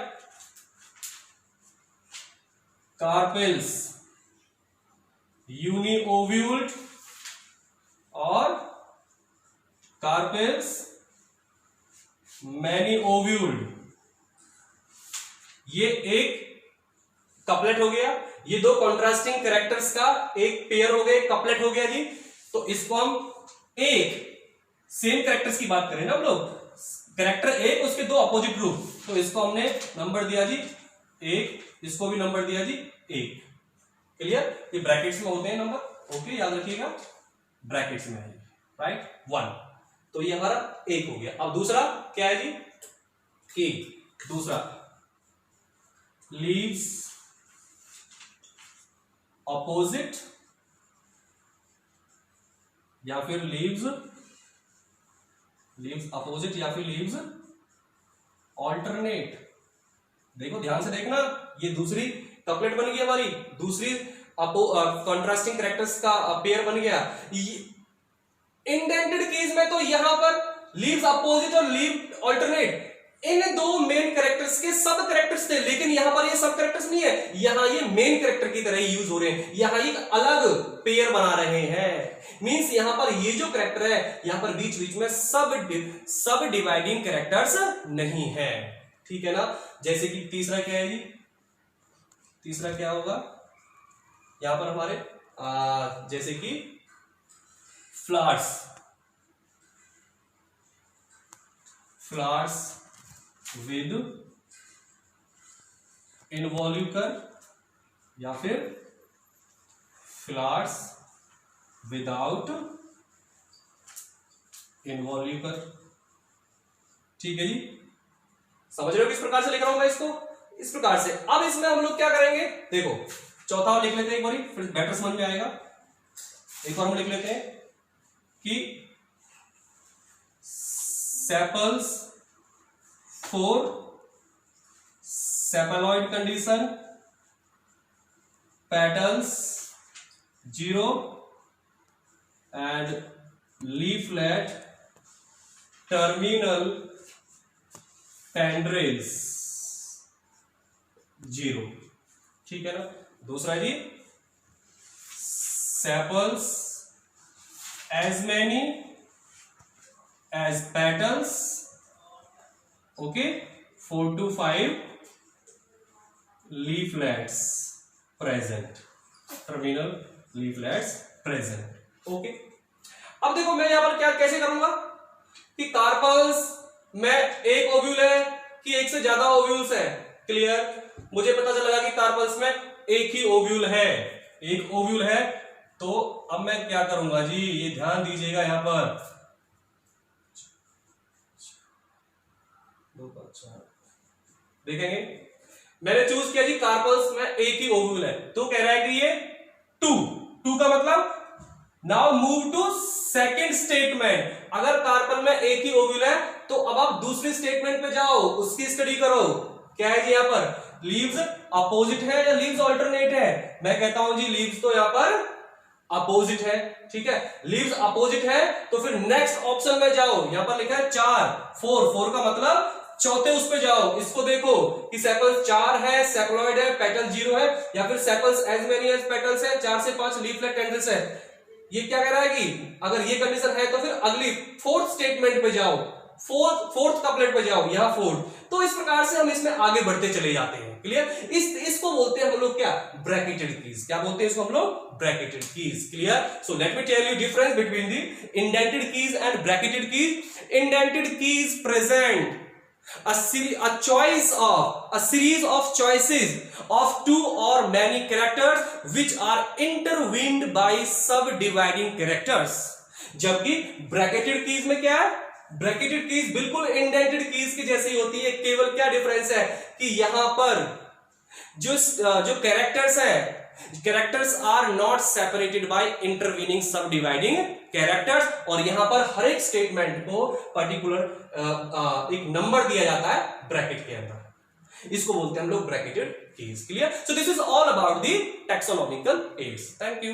कार्पेल्स यूनिओव्यूल्ड और कार्पेल्स मैनीओव्यूल्ड। ये एक कपलेट हो गया, ये दो कॉन्ट्रास्टिंग कैरेक्टर्स का एक पेयर हो गया, एक कपलेट हो गया जी। तो इसको हम एक सेम कैरेक्टर्स की बात करें ना हम लोग, कैरेक्टर एक उसके दो अपोजिट रूप, तो इसको हमने नंबर दिया जी एक, इसको भी नंबर दिया जी एक। क्लियर? ये ब्रैकेट्स में होते हैं नंबर, ओके, याद रखिएगा ब्रैकेट्स में है, राइट, 1। तो ये हमारा एक हो गया। अब दूसरा क्या है जी? की दूसरा लीव्स अपोजिट या फिर लीव्स अपोजिट या फिर लीव्स ऑल्टरनेट। देखो ध्यान से देखना, ये दूसरी कपलेट बन गई हमारी, दूसरी कॉन्ट्रास्टिंग कैरेक्टर्स का पेयर बन गया। इंडेंटेड केस में तो यहां पर लीव्स अपोजिट और लीव ऑल्टरनेट, इन दो मेन कैरेक्टर्स के सब कैरेक्टर्स थे, लेकिन यहां पर ये सब कैरेक्टर्स नहीं है, यहां ये मेन कैरेक्टर की तरह ही यूज हो रहे हैं, यहां एक अलग पेयर बना रहे हैं। मींस यहां पर ये जो कैरेक्टर है, यहां पर बीच बीच में सब डिवाइडिंग कैरेक्टर्स नहीं है, ठीक है ना। जैसे कि तीसरा क्या है जी? तीसरा क्या होगा यहां पर हमारे जैसे कि फ्लावर्स विद इनवॉल्यूकर या फिर फ्लावर्स विदाउट इनवॉल्यूकर। ठीक है जी, समझ रहे हो किस प्रकार से लिख रहा हूं मैं इसको? इस प्रकार से। अब इसमें हम लोग क्या करेंगे, देखो चौथा लिख लेते हैं एक बारी, फिर बेटर समझ में आएगा। एक बार हम लिख लेते हैं कि sepals for sepaloid condition, petals 0 and leaflet terminal tendrils 0। ठीक है ना। दूसरा जी sepals as many as petals, okay, 4 to 5 leaflets present, terminal leaflets present, okay. अब देखो मैं यहां पर क्या कैसे करूंगा कि कार्पल्स में एक ओव्यूल है कि एक से ज्यादा ओव्यूल्स है। क्लियर? मुझे पता चला कि कार्पल्स में एक ही ओव्यूल है, एक ओव्यूल है। तो अब मैं क्या करूंगा जी, ये ध्यान दीजिएगा यहां पर, देखेंगे मैंने चूज किया जी कार्पल्स में एक ही ओव्यूल है, तो कह रहा है कि ये 2 का मतलब now move to second statement. अगर कार्पल में एक ही ओव्यूल है तो अब आप दूसरी स्टेटमेंट पे जाओ, उसकी स्टडी करो। क्या है जी यहां पर, लीव्स अपोजिट है या लीव्स ऑल्टरनेट है? मैं कहता हूं जी लीव्स तो यहां पर अपोजिट है। ठीक है, लीव्स अपोजिट है, तो फिर नेक्स्ट ऑप्शन में जाओ, यहां पर लिखा है 4, 4 का मतलब चौथे उस पे जाओ, इसको देखो कि सेपल्स 4 है, सेपलॉइड है, पेटल 0 है, या फिर sepals as many as petals है, 4 से 5 लीफलेट टेंडल्स है। ये क्या कह रहा है कि अगर ये कंडीशन है तो फिर अगली फोर्थ स्टेटमेंट पे जाओ, फोर्थ कपलेट पे जाओ, यहां फोर्थ। तो इस प्रकार से हम इसमें आगे बढ़ते चले जाते हैं। क्लियर? इसको बोलते हैं हम लोग क्या, ब्रैकेटेड कीज। क्या बोलते हैं इसको हम लोग, bracketed keys. Clear? So let me tell you difference between the indented keys and bracketed keys. Indented keys present a series of choices of 2 or many characters which are intervened by subdividing characters। जबकि bracketed keys में क्या है, bracketed keys बिल्कुल indented keys की जैसी होती है, केवल क्या डिफरेंस है कि यहां पर जो कैरेक्टर्स है, characters are not separated by intervening सब डिवाइडिंग कैरेक्टर्स, और यहां पर हर एक स्टेटमेंट को पर्टिकुलर एक नंबर दिया जाता है ब्रैकेट के अंदर। इसको बोलते हैं हम लोग bracketed keys. Clear? So this is all about the taxonomical aids. Thank you.